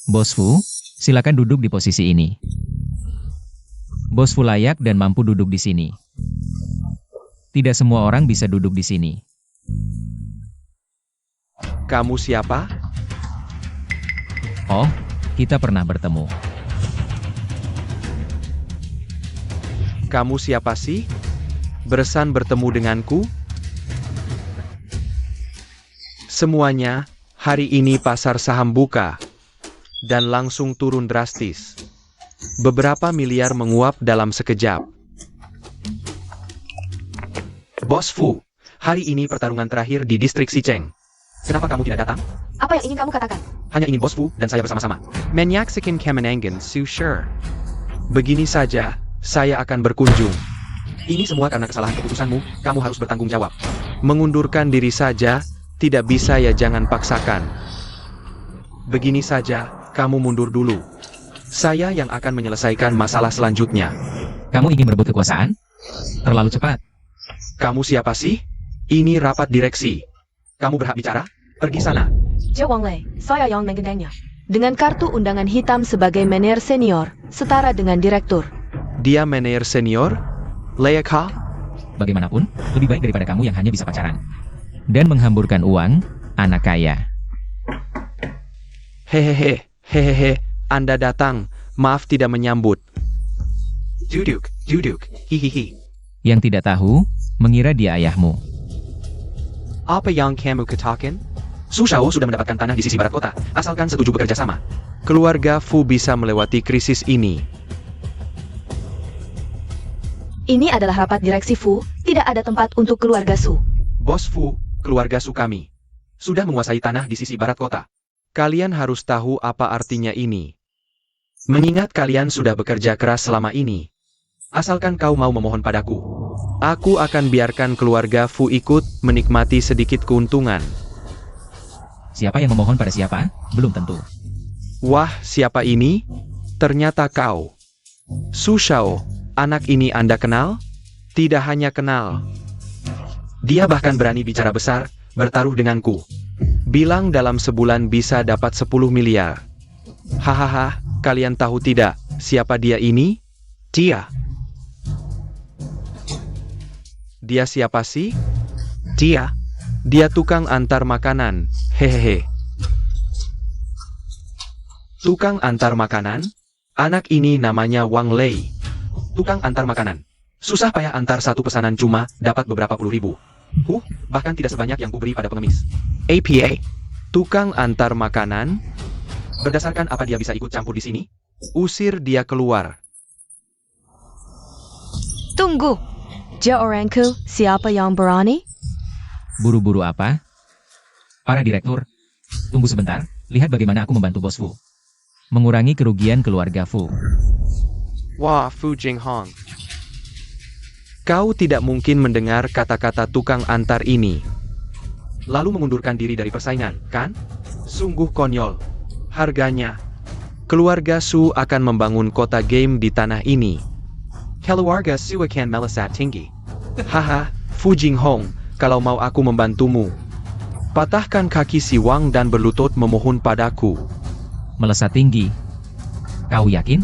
Bos Fu, silakan duduk di posisi ini. Bos Fu layak dan mampu duduk di sini. Tidak semua orang bisa duduk di sini. Kamu siapa? Oh, kita pernah bertemu. Kamu siapa sih? Beresan bertemu denganku? Semuanya, hari ini pasar saham buka. Dan langsung turun drastis. Beberapa miliar menguap dalam sekejap. Bos Fu, hari ini pertarungan terakhir di distrik Xicheng. Kenapa kamu tidak datang? Apa yang ingin kamu katakan? Hanya ingin Bos Fu dan saya bersama-sama. Menyaksikan kemenangan Su Sure. Begini saja, saya akan berkunjung. Ini semua karena kesalahan keputusanmu, kamu harus bertanggung jawab. Mengundurkan diri saja, tidak bisa ya jangan paksakan. Begini saja, kamu mundur dulu. Saya yang akan menyelesaikan masalah selanjutnya. Kamu ingin merebut kekuasaan? Terlalu cepat. Kamu siapa sih? Ini rapat direksi. Kamu berhak bicara? Pergi sana. Jia Wanglei, saya yang mengendangnya. Dengan kartu undangan hitam sebagai manajer senior, setara dengan direktur. Dia manajer senior? Leaka? Bagaimanapun, lebih baik daripada kamu yang hanya bisa pacaran. Dan menghamburkan uang, anak kaya. Hehehe, Anda datang, maaf tidak menyambut. Duduk, hihihi. Yang tidak tahu, mengira dia ayahmu. Apa yang kamu katakan? Su Shao sudah mendapatkan tanah di sisi barat kota, asalkan setuju bekerja sama. Keluarga Fu bisa melewati krisis ini. Ini adalah rapat direksi Fu, tidak ada tempat untuk keluarga Su. Bos Fu, keluarga Su kami, sudah menguasai tanah di sisi barat kota. Kalian harus tahu apa artinya ini. Mengingat kalian sudah bekerja keras selama ini. Asalkan kau mau memohon padaku, aku akan biarkan keluarga Fu ikut menikmati sedikit keuntungan. Siapa yang memohon pada siapa? Belum tentu. Wah, siapa ini? Ternyata kau. Su Shao, anak ini Anda kenal? Tidak hanya kenal. Dia bahkan berani bicara besar, bertaruh denganku. Bilang dalam sebulan bisa dapat 10 miliar. Hahaha, kalian tahu tidak, siapa dia ini? Dia siapa sih? Dia tukang antar makanan, hehehe. Tukang antar makanan? Anak ini namanya Wang Lei. Tukang antar makanan. Susah payah antar satu pesanan cuma dapat beberapa puluh ribu. Bahkan tidak sebanyak yang kuberi pada pengemis. APA. Tukang antar makanan? Berdasarkan apa dia bisa ikut campur di sini? Usir dia keluar. Tunggu. Jia orangku, siapa yang berani? Buru-buru apa? Para direktur, tunggu sebentar, lihat bagaimana aku membantu Bos Fu. Mengurangi kerugian keluarga Fu. Wah, Fu Jinghong. Kau tidak mungkin mendengar kata-kata tukang antar ini. Lalu mengundurkan diri dari persaingan, kan? Sungguh konyol. Harganya. Keluarga Su akan membangun kota game di tanah ini. Keluarga Su akan melesat tinggi. Haha, Fu Jinghong, kalau mau aku membantumu. Patahkan kaki si Wang dan berlutut memohon padaku. Melesat tinggi. Kau yakin?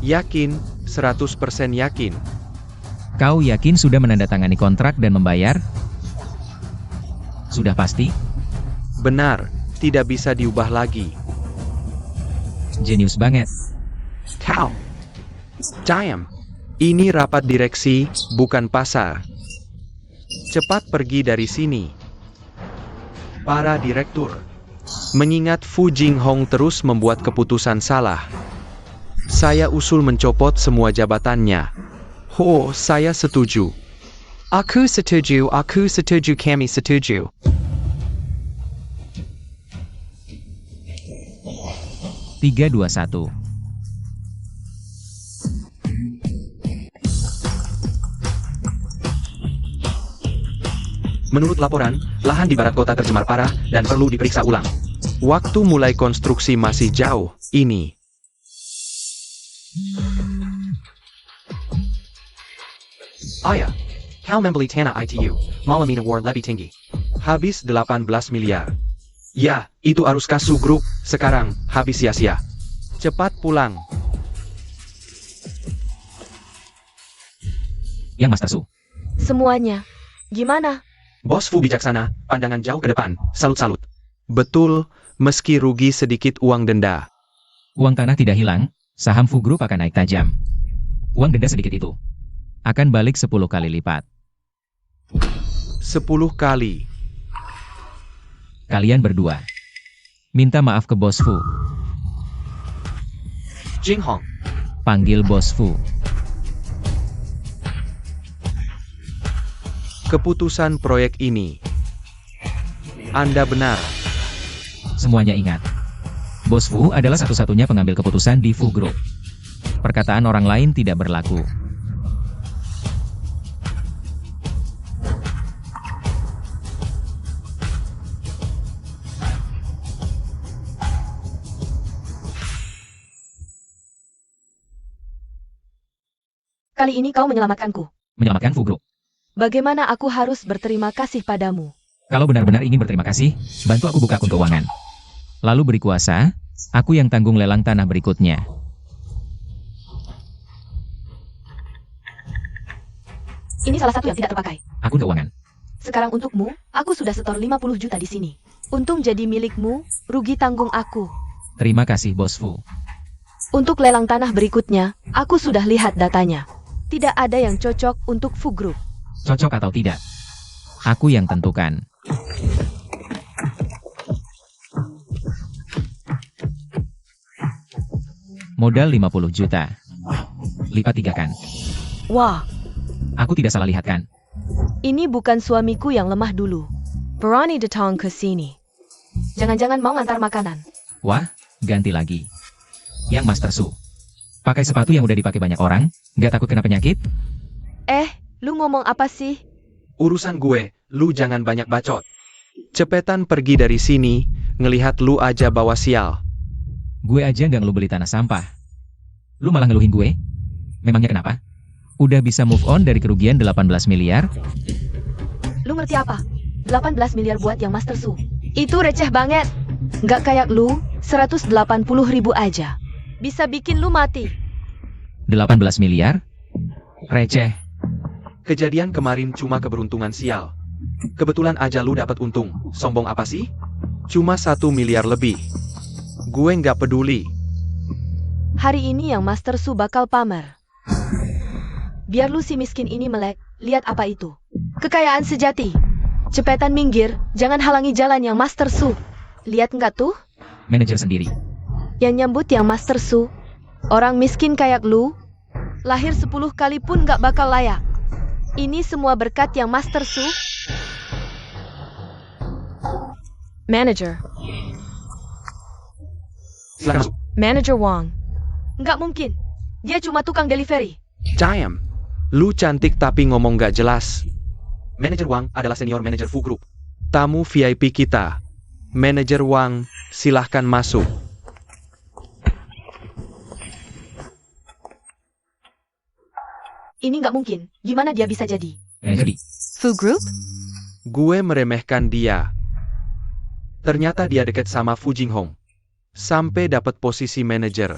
Yakin, 100% yakin. Kau yakin sudah menandatangani kontrak dan membayar? Sudah pasti? Benar, tidak bisa diubah lagi. Jenius banget. Kau. Diam. Ini rapat direksi, bukan pasar. Cepat pergi dari sini. Para direktur. Mengingat Fu Jinghong terus membuat keputusan salah. Saya usul mencopot semua jabatannya. Oh, saya setuju. Aku setuju, kami setuju. Tiga, dua, satu. Menurut laporan, lahan di barat kota tercemar parah dan perlu diperiksa ulang. Waktu mulai konstruksi masih jauh, ini. Ayah, kau membeli tanah ITU, malam ini war lebih tinggi. Habis 18 miliar. Ya, itu arus kasu grup, sekarang, habis sia-sia. Cepat pulang. Yang Master Su. Semuanya. Gimana? Bos Fu bijaksana, pandangan jauh ke depan, salut-salut. Betul, meski rugi sedikit uang denda. Uang tanah tidak hilang, saham Fu Group akan naik tajam. Uang denda sedikit itu akan balik 10 kali lipat. 10 kali. Kalian berdua minta maaf ke Bos Fu. Jinghong. Panggil Bos Fu. Keputusan proyek ini. Anda benar. Semuanya ingat. Bos Fu adalah satu-satunya pengambil keputusan di Fu Group. Perkataan orang lain tidak berlaku. Kali ini kau menyelamatkanku. Menyelamatkan Fu Group. Bagaimana aku harus berterima kasih padamu? Kalau benar-benar ingin berterima kasih, bantu aku buka akun keuangan. Lalu beri kuasa, aku yang tanggung lelang tanah berikutnya. Ini salah satu yang tidak terpakai. Akun keuangan. Sekarang untukmu, aku sudah setor 50 juta di sini. Untung jadi milikmu, rugi tanggung aku. Terima kasih Bos Fu. Untuk lelang tanah berikutnya, aku sudah lihat datanya. Tidak ada yang cocok untuk Fu Group. Cocok atau tidak? Aku yang tentukan. Modal 50 juta. Lipat 3 kan? Wah, Aku tidak salah lihat kan? ini bukan suamiku yang lemah dulu. Berani datang ke sini. Jangan-jangan mau ngantar makanan. Wah, ganti lagi. Yang Master Su. Pakai sepatu yang udah dipakai banyak orang, nggak takut kena penyakit? Lu ngomong apa sih? Urusan gue, lu jangan banyak bacot. Cepetan pergi dari sini, ngelihat lu aja bawa sial. Gue aja nggak ngeluh beli tanah sampah. Lu malah ngeluhin gue? Memangnya kenapa? Udah bisa move on dari kerugian 18 miliar? Lu ngerti apa? 18 miliar buat yang Master Su. Itu receh banget. Nggak kayak lu, 180 ribu aja. Bisa bikin lu mati. 18 miliar? Receh. Kejadian kemarin cuma keberuntungan sial. Kebetulan aja lu dapat untung, sombong apa sih? Cuma 1 miliar lebih. Gue nggak peduli. Hari ini yang Master Su bakal pamer. Biar lu si miskin ini melek, lihat apa itu. Kekayaan sejati. Cepetan minggir, jangan halangi jalan yang Master Su. Lihat nggak tuh? Manajer sendiri. Yang nyambut yang Master Su. Orang miskin kayak lu, lahir 10 kali pun nggak bakal layak. Ini semua berkat yang Master Su. Manager. Silakan masuk. Manager Wang. Nggak mungkin. Dia cuma tukang delivery. Diam. Lu cantik tapi ngomong nggak jelas. Manajer Wang adalah senior manajer Fu Group. Tamu VIP kita. Manajer Wang, silahkan masuk. Ini nggak mungkin. Gimana dia bisa jadi? Jadi, Fu Group? Gue meremehkan dia. Ternyata dia dekat sama Fu Jinghong. Sampai dapat posisi manajer.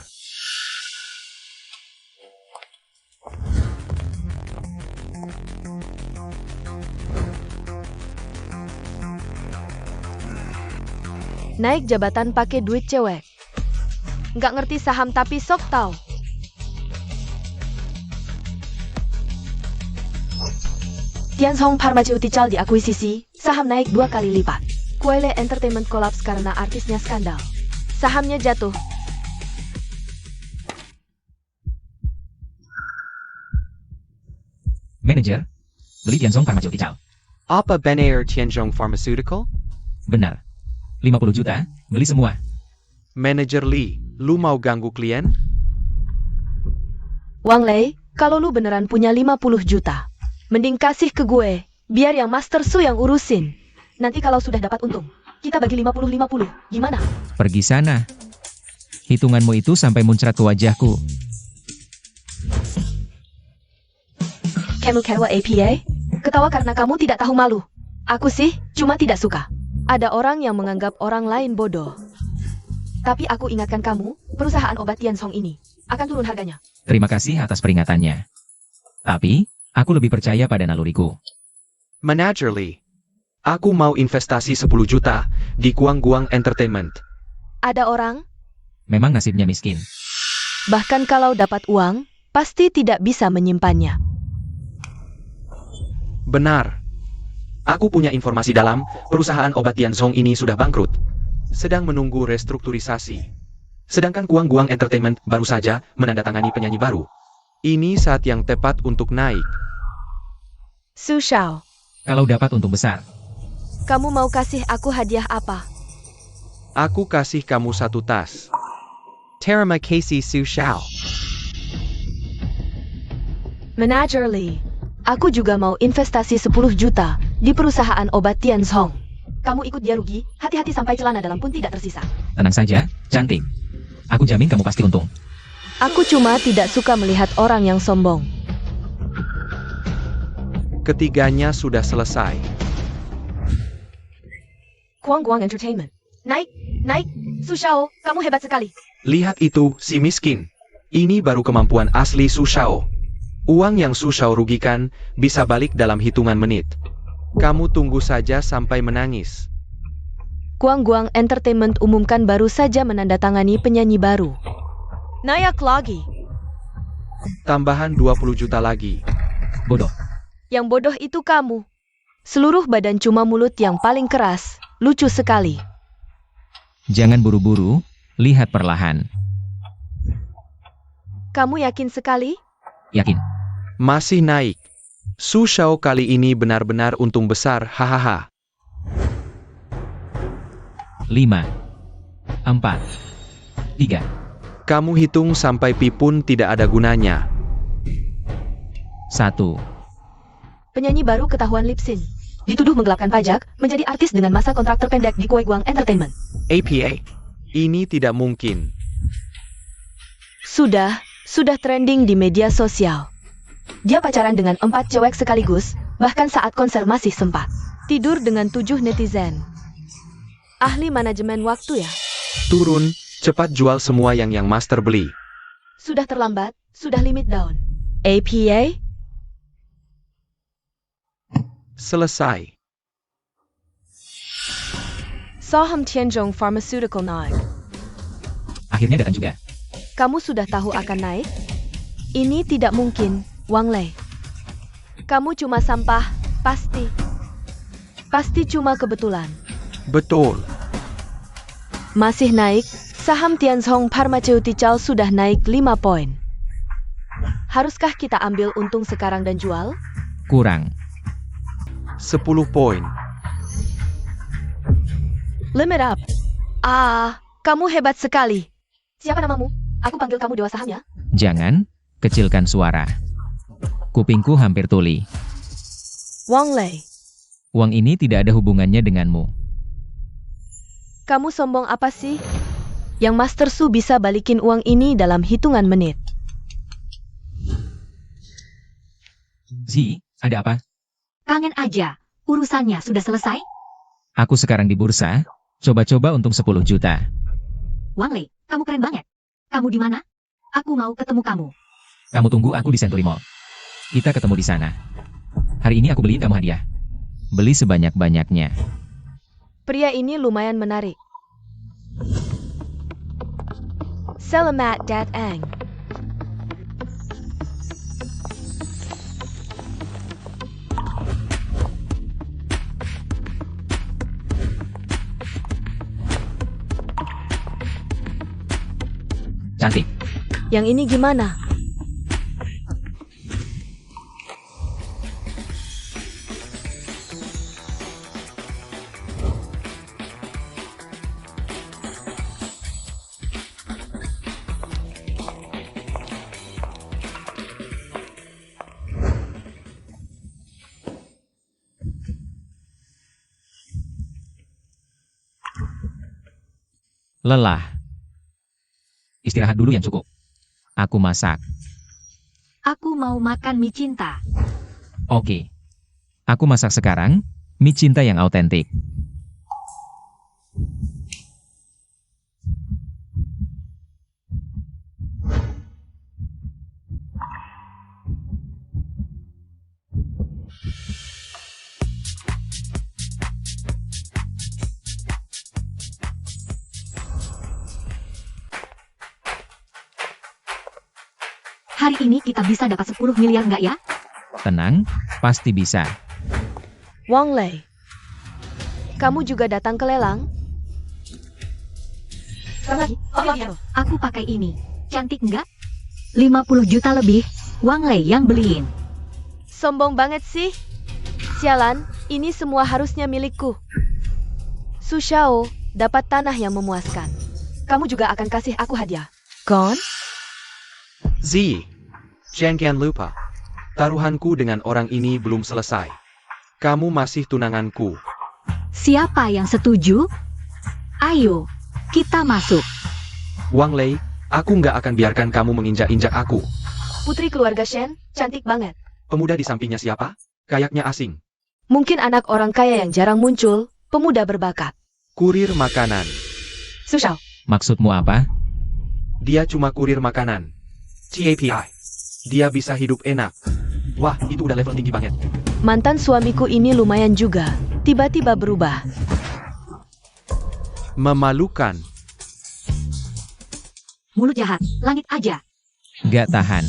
Naik jabatan pakai duit cewek. Nggak ngerti saham tapi sok tahu. Tianzhong Pharmaceutical diakuisisi, saham naik 2 kali lipat. Kuele Entertainment kolaps karena artisnya skandal. Sahamnya jatuh. Manajer, beli Tianzhong Pharmaceutical. Apa benar Tianzhong Pharmaceutical? Benar. 50 juta, beli semua. Manajer Lee, lu mau ganggu klien? Wang Lei, kalau lu beneran punya 50 juta, mending kasih ke gue, biar yang Master Su yang urusin. Nanti kalau sudah dapat untung, kita bagi 50-50, gimana? Pergi sana. Hitunganmu itu sampai muncrat ke wajahku. Kamu ketawa APA? Ketawa karena kamu tidak tahu malu. Aku sih, cuma tidak suka. Ada orang yang menganggap orang lain bodoh. Tapi aku ingatkan kamu, perusahaan obat Tianzhong ini akan turun harganya. Terima kasih atas peringatannya. Tapi, aku lebih percaya pada naluriku. Manajer Lee, aku mau investasi 10 juta di Guang Entertainment. Ada orang, Memang nasibnya miskin. bahkan kalau dapat uang, pasti tidak bisa menyimpannya. Benar. Aku punya informasi dalam, perusahaan obat Tianzhong ini sudah bangkrut. Sedang menunggu restrukturisasi. Sedangkan Guang Entertainment baru saja menandatangani penyanyi baru. Ini saat yang tepat untuk naik. Su Shao, Kalau dapat untung besar, kamu mau kasih aku hadiah apa? Aku kasih kamu 1 tas. Terima kasih Su Shao. Manager Lee, aku juga mau investasi 10 juta di perusahaan obat Tianzhong. Kamu ikut dia rugi, hati-hati sampai celana dalam pun tidak tersisa. tenang saja, cantik. Aku jamin kamu pasti untung. Aku cuma tidak suka melihat orang yang sombong. Ketiganya sudah selesai. Guang Entertainment. Naik, naik. Su Shao, kamu hebat sekali. Lihat itu, si miskin. Ini baru kemampuan asli Su Shao. Uang yang Su Shao rugikan bisa balik dalam hitungan menit. Kamu tunggu saja sampai menangis. Guang Entertainment umumkan baru saja menandatangani penyanyi baru. Naik lagi. Tambahan 20 juta lagi. Bodoh. Yang bodoh itu kamu. Seluruh badan cuma mulut yang paling keras. Lucu sekali. Jangan buru-buru, lihat perlahan. Kamu yakin sekali? Yakin. Masih naik. Su Shao kali ini benar-benar untung besar, hahaha. 5, 4, 3. Kamu hitung sampai pi pun tidak ada gunanya. 1. Penyanyi baru ketahuan lip sync. Dituduh menggelapkan pajak, menjadi artis dengan masa kontrak terpendek di Guang Entertainment. APA. Ini tidak mungkin. Sudah trending di media sosial. Dia pacaran dengan 4 cewek sekaligus, bahkan saat konser masih sempat tidur dengan 7 netizen. Ahli manajemen waktu ya. Turun, cepat jual semua yang master beli. Sudah terlambat, sudah limit down. APA? Selesai. Saham Tianzhong Pharmaceutical naik. Akhirnya datang juga. Kamu sudah tahu akan naik? Ini tidak mungkin, Wang Lei. Kamu cuma sampah, pasti. Pasti cuma kebetulan. Betul. Masih naik, saham Tianzhong Pharmaceutical sudah naik 5 poin. Haruskah kita ambil untung sekarang dan jual? Kurang. 10 poin. Limit up. Kamu hebat sekali. Siapa namamu? Aku panggil kamu dewa sahamnya. Jangan, kecilkan suara. Kupingku hampir tuli. Wang Lei, Uang ini tidak ada hubungannya denganmu. kamu sombong apa sih? Yang Master Su bisa balikin uang ini dalam hitungan menit. Zi, ada apa? Kangen aja, urusannya sudah selesai? Aku sekarang di bursa, Coba-coba untung 10 juta. Wang Lei, kamu keren banget. Kamu di mana? Aku mau ketemu kamu. Kamu tunggu aku di Century Mall. Kita ketemu di sana. Hari ini aku beliin kamu hadiah. Beli sebanyak-banyaknya. Pria ini lumayan menarik. Selamat datang. Cantik. Yang ini gimana? Lelah. Istirahat dulu yang cukup. Aku masak. Aku mau makan mie cinta. Oke. Aku masak sekarang, mie cinta yang autentik. Hari ini kita bisa dapat 10 miliar nggak ya? Tenang, pasti bisa. Wang Lei. Kamu juga datang ke lelang? Aku pakai ini. Cantik nggak? 50 juta lebih. Wang Lei yang beliin. Sombong banget sih. Sialan, ini semua harusnya milikku. Su Xiao dapat tanah yang memuaskan. Kamu juga akan kasih aku hadiah. Gon? Z. Jangan lupa. Taruhanku dengan orang ini belum selesai. Kamu masih tunanganku. Siapa yang setuju? Ayo, kita masuk. Wang Lei, aku nggak akan biarkan kamu menginjak-injak aku. Putri keluarga Shen, cantik banget. Pemuda di sampingnya siapa? Kayaknya asing. Mungkin anak orang kaya yang jarang muncul, pemuda berbakat. Kurir makanan. Su Xiao. Maksudmu apa? Dia cuma kurir makanan. TAPI. Dia bisa hidup enak. Wah, itu udah level tinggi banget. Mantan suamiku ini lumayan juga. Tiba-tiba berubah. Memalukan. Mulut jahat, langit aja. Gak tahan.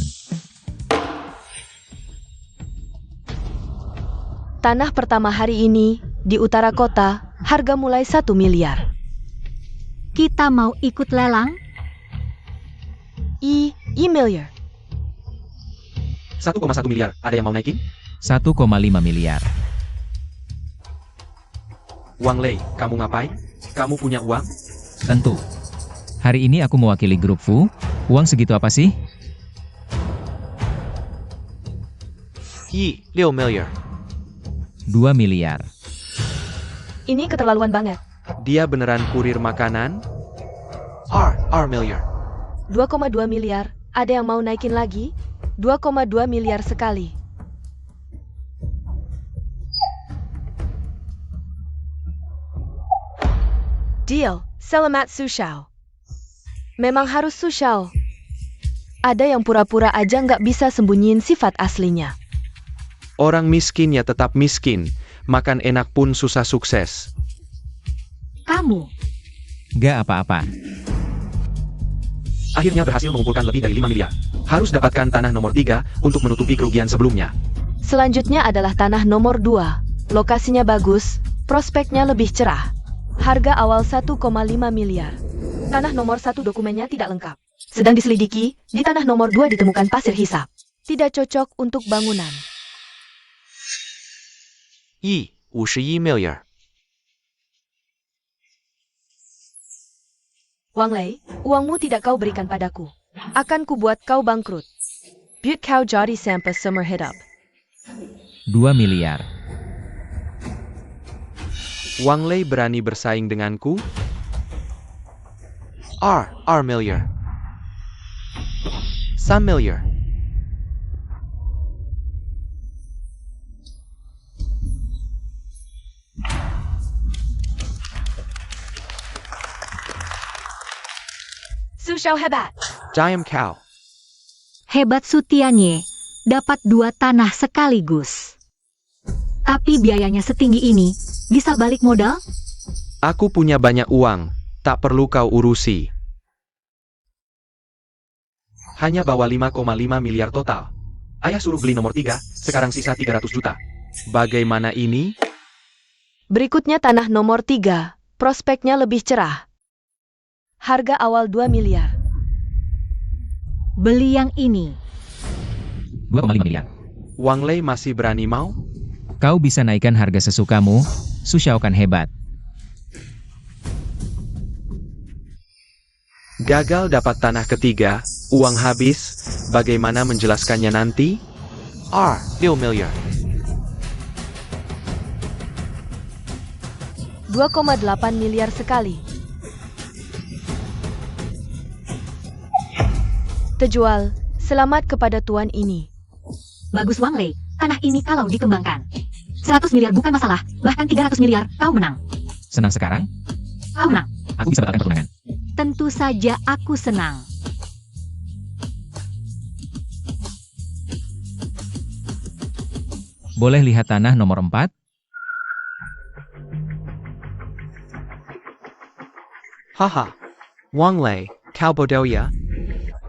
Tanah pertama hari ini, di utara kota, harga mulai 1 miliar. Kita mau ikut lelang? Miliar. 1,1 miliar. Ada yang mau naikin? 1,5 miliar. Wang Lei, kamu ngapain? Kamu punya uang? Tentu. Hari ini aku mewakili grup Fu. Uang segitu apa sih? 6 miliar. 2 miliar. Ini keterlaluan banget. Dia beneran kurir makanan? R miliar. 2,2 miliar. Ada yang mau naikin lagi? 2,2 miliar sekali. Deal. Selamat Su Xiao. Memang harus Su Xiao. Ada yang pura-pura aja nggak bisa sembunyiin sifat aslinya. Orang miskin ya tetap miskin. Makan enak pun susah sukses. Kamu. Gak apa-apa. Akhirnya berhasil mengumpulkan lebih dari 5 miliar. Harus dapatkan tanah nomor 3 untuk menutupi kerugian sebelumnya. Selanjutnya adalah tanah nomor 2. Lokasinya bagus, prospeknya lebih cerah. Harga awal 1,5 miliar. Tanah nomor 1 dokumennya tidak lengkap. Sedang diselidiki, di tanah nomor 2 ditemukan pasir hisap. Tidak cocok untuk bangunan. 51 miliar. Wang Lei, uangmu tidak kau berikan padaku. Akan kubuat kau bangkrut. Buat kau jadi sampai summer hidup. 2 miliar. Wang Lei berani bersaing denganku? R miliar. 3 miliar. Su Xiao hebat. Diam kau. Hebat Su Tianye, dapat 2 tanah sekaligus. Tapi biayanya setinggi ini, bisa balik modal? Aku punya banyak uang, tak perlu kau urusi. Hanya bawa 5,5 miliar total. Ayah suruh beli nomor 3, sekarang sisa 300 juta. Bagaimana ini? Berikutnya tanah nomor 3. Prospeknya lebih cerah. Harga awal 2 miliar. Beli yang ini. 2,5 miliar. Wang Lei masih berani mau? Kau bisa naikkan harga sesukamu, Su Xiao kan hebat. Gagal dapat tanah ketiga, uang habis, bagaimana menjelaskannya nanti? 2 miliar. 2,8 miliar sekali. Terjual, selamat kepada tuan ini. Bagus Wang Lei, tanah ini kalau dikembangkan. 100 miliar bukan masalah, bahkan 300 miliar, kau menang. Senang sekarang? Kau menang. Aku bisa batalkan pertunangan. Tentu saja aku senang. Boleh lihat tanah nomor 4? Haha. Wang Lei, kau bodoh ya?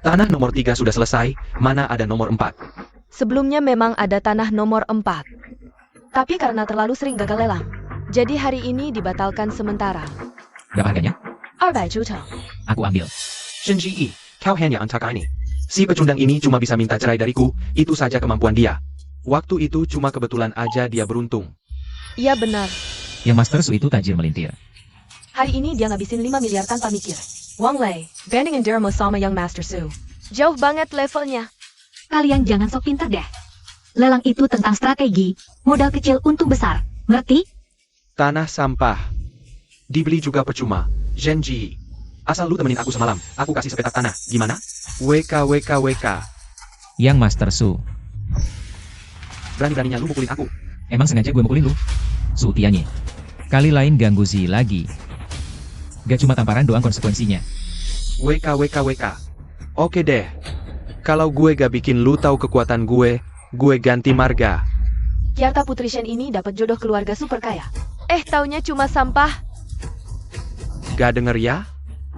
Tanah nomor 3 sudah selesai, mana ada nomor 4? Sebelumnya memang ada tanah nomor 4. Tapi karena terlalu sering gagal lelang, jadi hari ini dibatalkan sementara. Berapa harganya? 200 juta. Aku ambil. Shen Ji, kau hanya antaka ini. Si pecundang ini cuma bisa minta cerai dariku, itu saja kemampuan dia. Waktu itu cuma kebetulan aja dia beruntung. Iya benar. Yang Master Su itu tajir melintir. Hari ini dia ngabisin 5 miliar tanpa mikir. Wang Lei, bandingin Dermo sama yang Master Su. Jauh banget levelnya. Kalian jangan sok pintar deh. Lelang itu tentang strategi, modal kecil untung besar, ngerti? Tanah sampah. Dibeli juga percuma. Shen Ji, asal lu temenin aku semalam, aku kasih sepetak tanah, gimana? WK. Yang Master Su. Berani-beraninya lu mukulin aku. Emang sengaja gue mukulin lu? Su Tianye. Kali lain ganggu Zi lagi. Gak cuma tamparan doang konsekuensinya. WK. Oke deh. Kalau gue gak bikin lu tahu kekuatan gue ganti marga. Kiarta Putri Shen ini dapat jodoh keluarga super kaya. Taunya cuma sampah. Gak denger ya?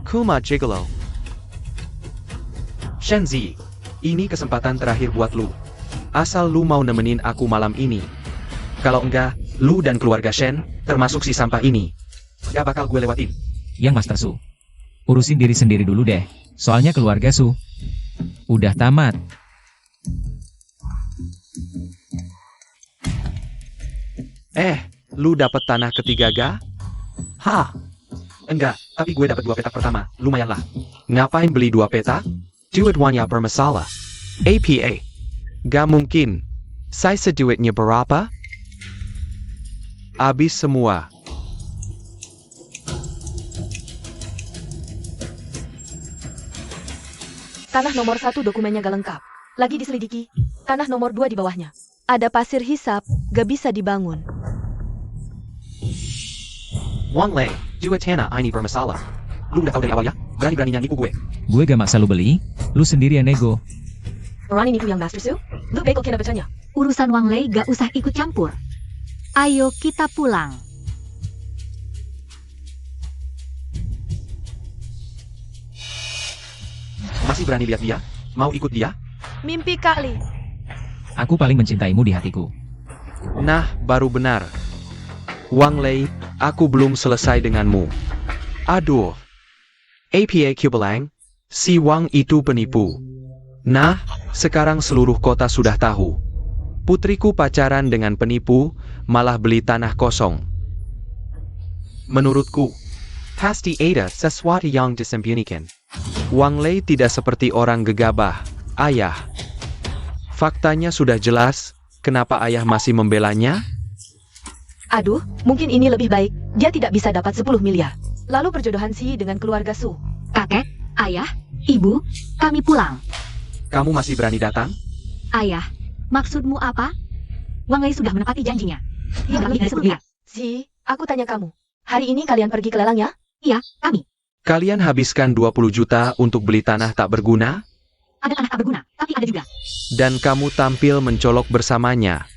Kuma Gigolo. Shenzi, ini kesempatan terakhir buat lu. Asal lu mau nemenin aku malam ini. Kalau enggak, lu dan keluarga Shen, termasuk si sampah ini, gak bakal gue lewatin. Yang Master Su. Urusin diri sendiri dulu deh. Soalnya keluarga Su udah tamat. Lu dapet tanah ketiga ga? Hah? Enggak, tapi gue dapet 2 petak pertama, lumayan lah. Ngapain beli 2 petak? Duitnya bermasalah. APA. Gak mungkin. Saya duitnya berapa? Abis semua. Tanah nomor 1 dokumennya gak lengkap. Lagi diselidiki. Tanah nomor 2 di bawahnya. Ada pasir hisap, gak bisa dibangun. Wang Lei, duit tanah ini bermasalah. Lu udah tahu dari awal ya? Berani-beraninya nipu gue. Gue gak maksa lu beli, lu sendiri yang nego. Berani nipu yang Master Su? Lu bekel kena bacanya. Urusan Wang Lei gak usah ikut campur. Ayo kita pulang. Masih berani lihat dia? Mau ikut dia? Mimpi kali. Aku paling mencintaimu di hatiku. Nah, baru benar. Wang Lei, aku belum selesai denganmu. Aduh. APA Kubelang, si Wang itu penipu. Nah, sekarang seluruh kota sudah tahu. Putriku pacaran dengan penipu, malah beli tanah kosong. Menurutku, pasti ada sesuatu yang disembunyikan. Wang Lei tidak seperti orang gegabah, ayah. Faktanya sudah jelas, kenapa ayah masih membelanya? Aduh, mungkin ini lebih baik. Dia tidak bisa dapat 10 miliar. Lalu perjodohan Si dengan keluarga Su. Kakek, ayah, ibu, kami pulang. Kamu masih berani datang? Ayah, maksudmu apa? Wang Lei sudah menepati janjinya. Dia lebih dari 10 miliar. Si, aku tanya kamu. Hari ini kalian pergi ke lelang ya? Iya, kami. Kalian habiskan 20 juta untuk beli tanah tak berguna, Ada tanah tak berguna, tapi ada juga. dan kamu tampil mencolok bersamanya.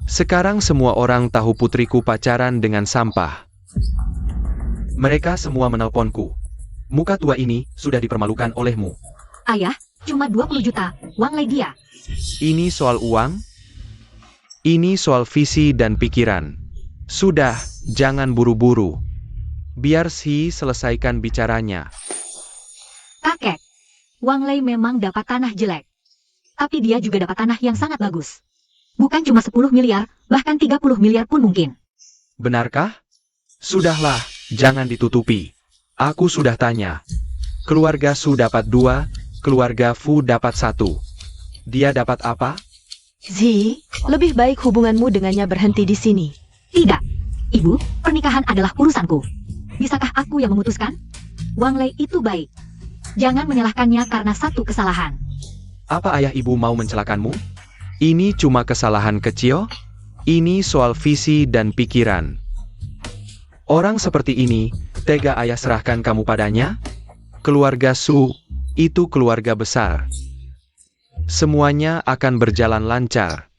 Sekarang semua orang tahu putriku pacaran dengan sampah. Mereka semua menelponku. Muka tua ini sudah dipermalukan olehmu. Ayah, cuma 20 juta, Wang Lei dia. Ini soal uang? Ini soal visi dan pikiran. Sudah, jangan buru-buru. Biar Si selesaikan bicaranya. Kakek, Wang Lei memang dapat tanah jelek. Tapi dia juga dapat tanah yang sangat bagus. Bukan cuma 10 miliar, bahkan 30 miliar pun mungkin. Benarkah? Sudahlah, jangan ditutupi. Aku sudah tanya. Keluarga Su dapat 2, keluarga Fu dapat 1. Dia dapat apa? Zi, lebih baik hubunganmu dengannya berhenti di sini. Tidak. Ibu, pernikahan adalah urusanku. Bisakah aku yang memutuskan? Wang Lei itu baik. Jangan menyalahkannya karena satu kesalahan. Apa ayah ibu mau mencelakanmu? Ini cuma kesalahan kecil? Ini soal visi dan pikiran. Orang seperti ini, tega ayah serahkan kamu padanya? Keluarga Su, itu keluarga besar. Semuanya akan berjalan lancar.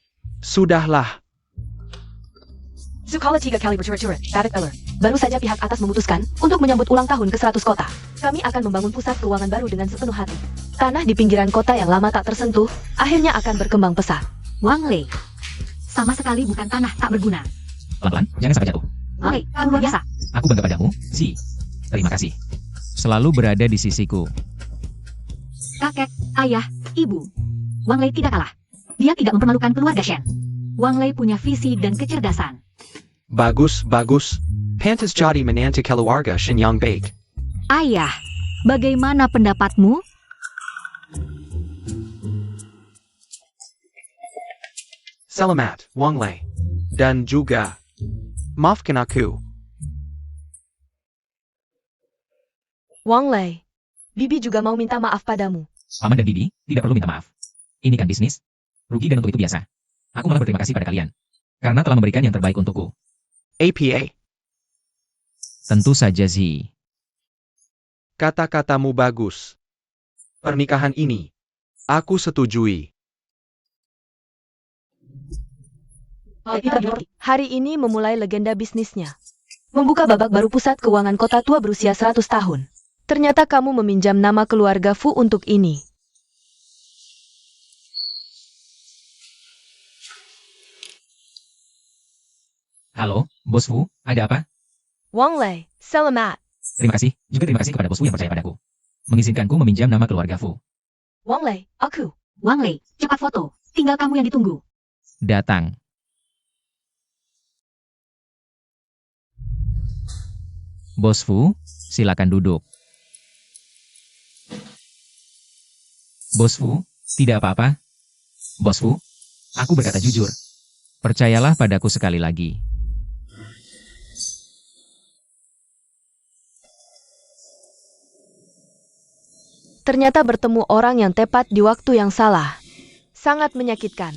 Sudahlah. Zukala 3 kali berturut-turut, Badak Eller. Baru saja pihak atas memutuskan untuk menyambut ulang tahun ke-100 kota. Kami akan membangun pusat keuangan baru dengan sepenuh hati. Tanah di pinggiran kota yang lama tak tersentuh, akhirnya akan berkembang pesat. Wang Lei, sama sekali bukan tanah tak berguna. Pelan-pelan, jangan sampai jatuh. Wang Lei, kamu luar biasa. Aku bangga padamu, Si. Terima kasih. Selalu berada di sisiku. Kakek, ayah, ibu. Wang Lei tidak kalah. Dia tidak mempermalukan keluarga Shen. Wang Lei punya visi dan kecerdasan. Bagus, bagus. Pantas jadi menantu keluarga Shenyang Baik. Ayah, bagaimana pendapatmu? Selamat, Wang Lei. Dan juga, maafkan aku. Wang Lei, Bibi juga mau minta maaf padamu. Paman dan Bibi tidak perlu minta maaf. Ini kan bisnis. Rugi dan untuk itu biasa. Aku malah berterima kasih pada kalian. Karena telah memberikan yang terbaik untukku. APA. Tentu saja Zi. Kata-katamu bagus. Pernikahan ini, aku setujui. Hari ini memulai legenda bisnisnya. Membuka babak baru pusat keuangan kota tua berusia 100 tahun. Ternyata kamu meminjam nama keluarga Fu untuk ini. Halo, Bos Fu, ada apa? Wang Lei, selamat. Terima kasih, juga terima kasih kepada Bos Fu yang percaya padaku. Mengizinkanku meminjam nama keluarga Fu. Wang Lei, aku. Wang Lei, cepat foto. Tinggal kamu yang ditunggu. Datang. Bos Fu, silakan duduk. Bos Fu, tidak apa-apa. Bos Fu, aku berkata jujur. Percayalah padaku sekali lagi. Ternyata bertemu orang yang tepat di waktu yang salah. Sangat menyakitkan.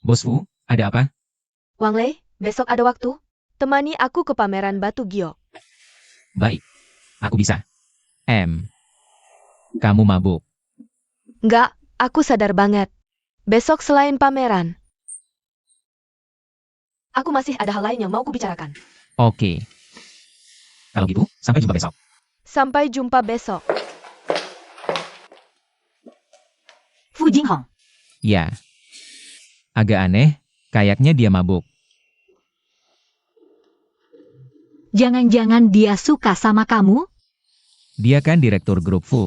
Bos Fu, ada apa? Wang Lei, besok ada waktu? Temani aku ke pameran batu giok. Baik, aku bisa. Kamu mabuk. Enggak, aku sadar banget. Besok selain pameran, aku masih ada hal lain yang mau kubicarakan. Oke. Kalau gitu, sampai jumpa besok. Sampai jumpa besok. Fu Jinghong, Ya. Agak aneh, kayaknya dia mabuk. jangan-jangan dia suka sama kamu? Dia kan direktur grup Fu.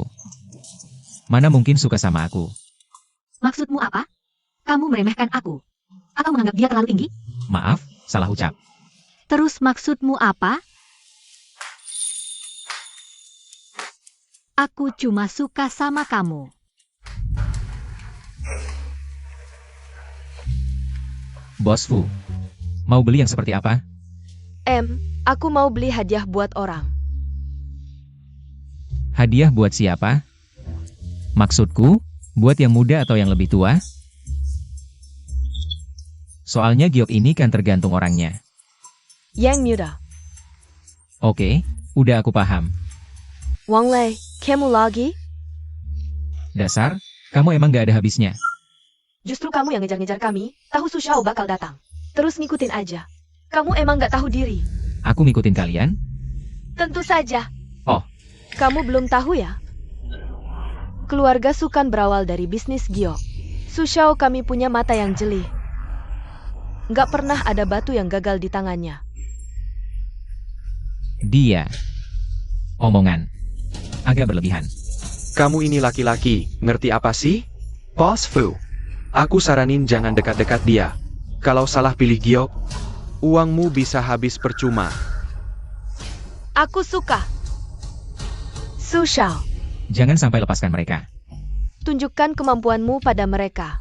Mana mungkin suka sama aku? Maksudmu apa? Kamu meremehkan aku? Atau menganggap dia terlalu tinggi? Maaf, salah ucap. Terus maksudmu apa? Aku cuma suka sama kamu. Bos Fu, mau beli yang seperti apa? Aku mau beli hadiah buat orang. Hadiah buat siapa? Maksudku, Buat yang muda atau yang lebih tua? Soalnya giok ini kan tergantung orangnya. Yang muda. Oke, udah aku paham. Wang Lei, kamu lagi? Dasar, kamu emang gak ada habisnya. Justru kamu yang ngejar-ngejar kami, tahu Su Xiao bakal datang. Terus ngikutin aja. Kamu emang gak tahu diri. Aku ngikutin kalian? Tentu saja. Oh. Kamu belum tahu ya? Keluarga Sukan berawal dari bisnis giok. Su Xiao kami punya mata yang jeli. Nggak pernah ada batu yang gagal di tangannya. Dia. Omongan. Agak berlebihan. Kamu ini laki-laki, ngerti apa sih? Boss Fu. Aku saranin jangan dekat-dekat dia. Kalau salah pilih giok, uangmu bisa habis percuma. Aku suka. Su Xiao, Jangan sampai lepaskan mereka. tunjukkan kemampuanmu pada mereka.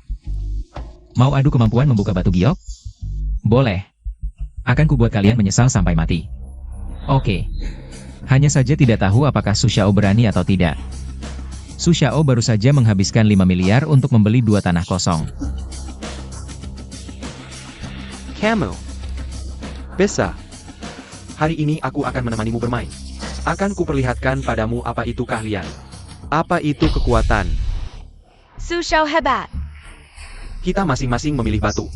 Mau adu kemampuan membuka batu giok? Boleh. Akan kubuat kalian menyesal sampai mati. Oke. Hanya saja tidak tahu apakah Su Xiao berani atau tidak. Su Xiao baru saja menghabiskan 5 miliar untuk membeli 2 tanah kosong. Kamu. Bisa. Hari ini aku akan menemanimu bermain. Akan kuperlihatkan padamu apa itu keahlian. Apa itu kekuatan. Su Xiao hebat. Kita masing-masing memilih batu.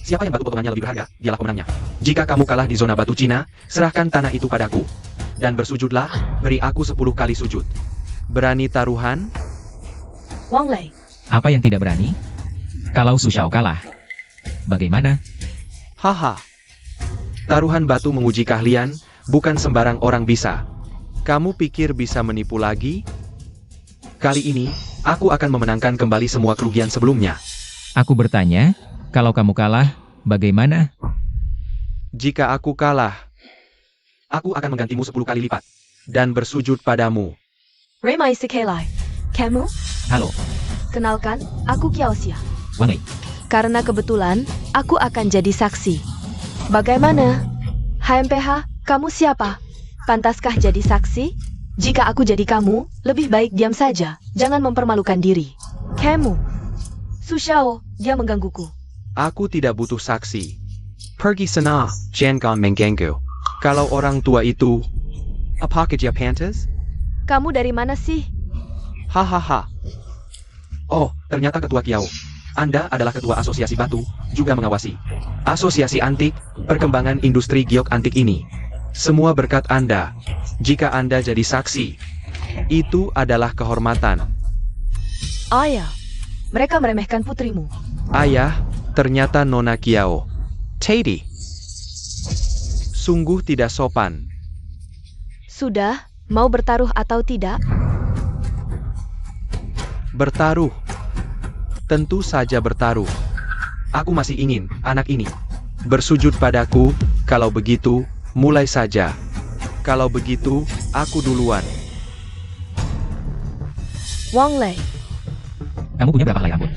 Siapa yang batu potongannya lebih berharga, dialah pemenangnya. Jika kamu kalah di zona batu Cina, serahkan tanah itu padaku. Dan bersujudlah, beri aku 10 kali sujud. Berani taruhan? Wang Lei, Apa yang tidak berani? Kalau Su Xiao kalah. Bagaimana? Haha. Taruhan batu menguji keahlian, bukan sembarang orang bisa. Kamu pikir bisa menipu lagi? Kali ini, aku akan memenangkan kembali semua kerugian sebelumnya. Aku bertanya, kalau kamu kalah, bagaimana? Jika aku kalah, aku akan menggantimu 10 kali lipat. Dan bersujud padamu. Remai Sekelai. Kamu? Halo, Kenalkan, aku Kiao Xia. Wang Lei. Karena kebetulan, aku akan jadi saksi. Bagaimana? HMPH, kamu siapa? Pantaskah jadi saksi? Jika aku jadi kamu, lebih baik diam saja. Jangan mempermalukan diri. Kamu. Su Xiao, dia menggangguku. Aku tidak butuh saksi. Pergi sana, jangan mengganggu. Kalau orang tua itu, apa kerja pantas? Kamu dari mana sih? Hahaha. Oh, ternyata ketua Kiao. Anda adalah ketua asosiasi batu, juga mengawasi asosiasi antik, perkembangan industri giok antik ini. Semua berkat Anda. Jika Anda jadi saksi, itu adalah kehormatan. Ayah, mereka meremehkan putrimu. Ayah, ternyata Nona Kiao. Teddy. Sungguh tidak sopan. Sudah, mau bertaruh atau tidak? Bertaruh. Tentu saja bertaruh. Aku masih ingin, anak ini, bersujud padaku. Kalau begitu, mulai saja. Kalau begitu, aku duluan. Wang Lei, Kamu punya berapa helai rambut?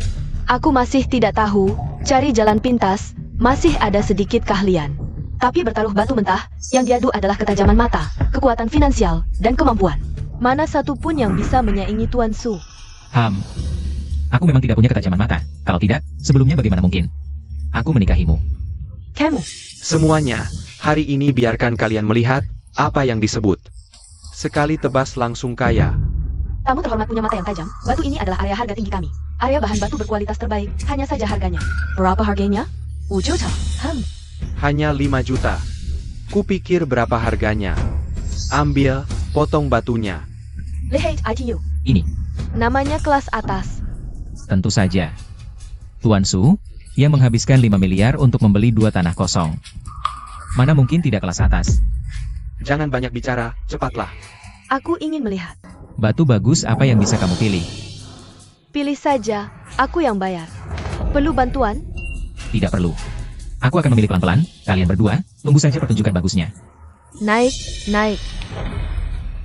aku masih tidak tahu. Cari jalan pintas, masih ada sedikit keahlian. Tapi bertaruh batu mentah, yang diadu adalah ketajaman mata, kekuatan finansial, dan kemampuan. Mana satu pun yang bisa menyaingi Tuan Su. Aku memang tidak punya ketajaman mata. Kalau tidak, sebelumnya bagaimana mungkin? Aku menikahimu. Kamu, Semuanya, hari ini biarkan kalian melihat apa yang disebut. Sekali tebas langsung kaya. kamu terhormat punya mata yang tajam. Batu ini adalah area harga tinggi kami. Area bahan batu berkualitas terbaik, hanya saja harganya. Berapa harganya? 5 juta. Hanya 5 juta. Kupikir berapa harganya. Ambil, potong batunya. Lihat ITU. Ini, Namanya kelas atas. tentu saja. Tuan Su, yang menghabiskan 5 miliar untuk membeli 2 tanah kosong. Mana mungkin tidak kelas atas? Jangan banyak bicara, cepatlah. Aku ingin melihat. Batu bagus apa yang bisa kamu pilih? Pilih saja, aku yang bayar. Perlu bantuan? Tidak perlu. Aku akan memilih pelan-pelan, kalian berdua, tunggu saja pertunjukan bagusnya. Naik, naik.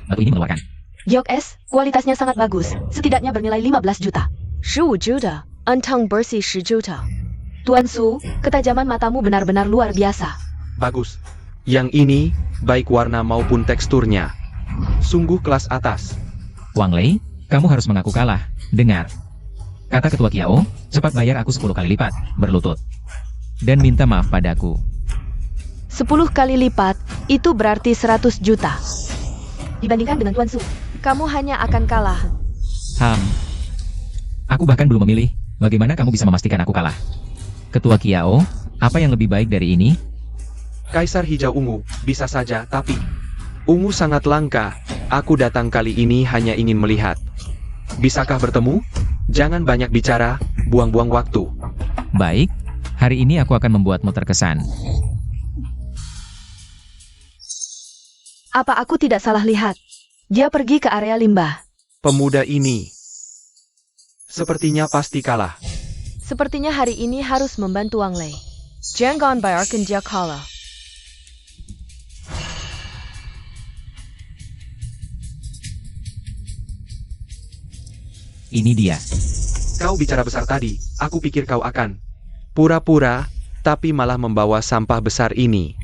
Batu ini mengeluarkan. Giok S, kualitasnya sangat bagus. Setidaknya bernilai 15 juta. 15 juta. Entang bersih 10 juta. Tuan Su, ketajaman matamu benar-benar luar biasa. Bagus. Yang ini, baik warna maupun teksturnya. Sungguh kelas atas. Wang Lei, kamu harus mengaku kalah. Dengar. Kata ketua Kiao, cepat bayar aku 10 kali lipat, berlutut. Dan minta maaf padaku. 10 kali lipat, itu berarti 100 juta. Dibandingkan dengan Tuan Su, kamu hanya akan kalah. Aku bahkan belum memilih, bagaimana kamu bisa memastikan aku kalah? Ketua Kiao, apa yang lebih baik dari ini? Kaisar Hijau Ungu, bisa saja, tapi ungu sangat langka. Aku datang kali ini hanya ingin melihat. Bisakah bertemu? Jangan banyak bicara, buang-buang waktu. Baik, hari ini aku akan membuatmu terkesan. Apa aku tidak salah lihat? Dia pergi ke area limbah. Pemuda ini sepertinya pasti kalah. Sepertinya hari ini harus membantu Wang Lei. Jangan biarkan dia kalah. Ini dia. Kau bicara besar tadi, aku pikir kau akan pura-pura, tapi malah membawa sampah besar ini.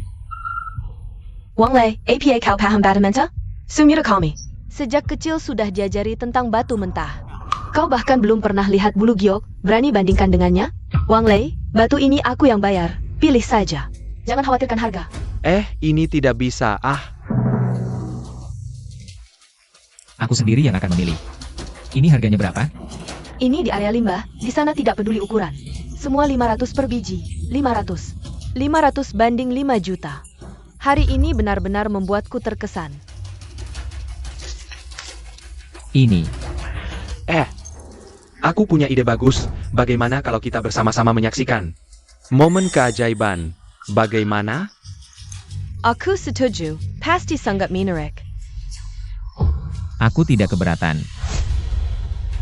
Wang Lei, APA kau paham badminton? Sumira kami. Sejak kecil sudah diajari tentang batu mentah. Kau bahkan belum pernah lihat bulu giok, berani bandingkan dengannya? Wang Lei, batu ini aku yang bayar. Pilih saja. Jangan khawatirkan harga. Ini tidak bisa, Aku sendiri yang akan memilih. Ini harganya berapa? Ini di area limbah, di sana tidak peduli ukuran. Semua 500 per biji, 500. 500 banding 5 juta. Hari ini benar-benar membuatku terkesan. Ini. Aku punya ide bagus, bagaimana kalau kita bersama-sama menyaksikan momen keajaiban? Bagaimana? Aku setuju, pasti sangat menarik. Aku tidak keberatan.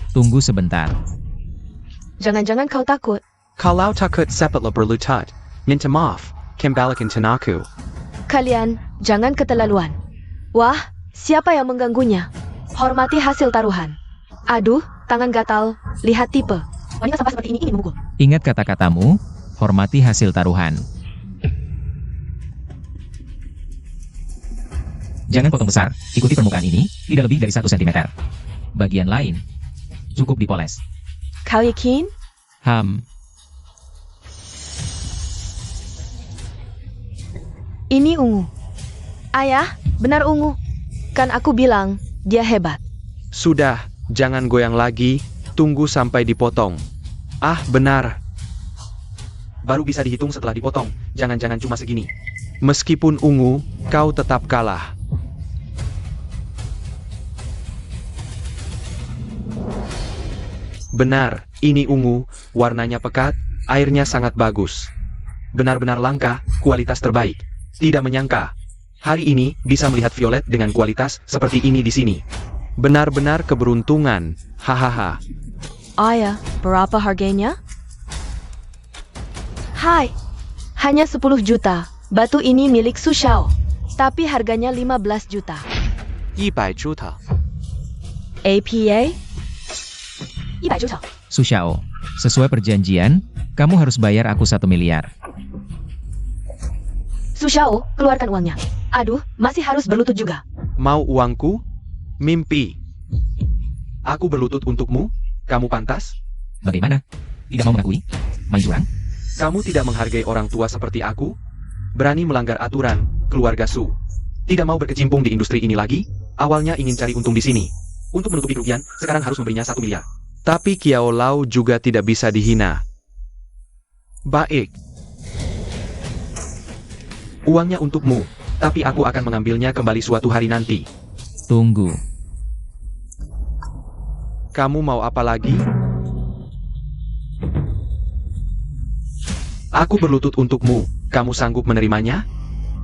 Tunggu sebentar. Jangan-jangan kau takut. Kalau takut sepatlah berlutut, minta maaf, kembalikan tenaku. Kalian, jangan keterlaluan. Wah, siapa yang mengganggunya? Hormati hasil taruhan. Aduh, tangan gatal, lihat tipe. Wanita sampah seperti ini memukul. Ingat kata-katamu, hormati hasil taruhan. Jangan potong besar, ikuti permukaan ini, tidak lebih dari 1 cm. Bagian lain, cukup dipoles. Kau yakin? Ini ungu. Ayah, benar ungu. Kan aku bilang, dia hebat. Sudah, jangan goyang lagi, tunggu sampai dipotong. Benar. Baru bisa dihitung setelah dipotong, jangan-jangan cuma segini. Meskipun ungu, kau tetap kalah. Benar, ini ungu, warnanya pekat, airnya sangat bagus. Benar-benar langka, kualitas terbaik. Tidak menyangka, hari ini bisa melihat violet dengan kualitas seperti ini di sini. Benar-benar keberuntungan, hahaha. Ayah, berapa harganya? Hai, hanya 10 juta. Batu ini milik Su Xiao, tapi harganya 15 juta. 100 juta. APA? 100 juta. Su Xiao, sesuai perjanjian, kamu harus bayar aku 1 miliar. Su Xiao, keluarkan uangnya. Aduh, masih harus berlutut juga. Mau uangku? Mimpi. Aku berlutut untukmu? Kamu pantas? Bagaimana? Tidak mau mengakui? Main curang? Kamu tidak menghargai orang tua seperti aku? Berani melanggar aturan, keluarga Su. Tidak mau berkecimpung di industri ini lagi? Awalnya ingin cari untung di sini. Untuk menutupi kerugian, sekarang harus memberinya 1 miliar. Tapi Kiao Lau juga tidak bisa dihina. Baik. Uangnya untukmu, tapi aku akan mengambilnya kembali suatu hari nanti. Tunggu. Kamu mau apa lagi? Aku berlutut untukmu, kamu sanggup menerimanya?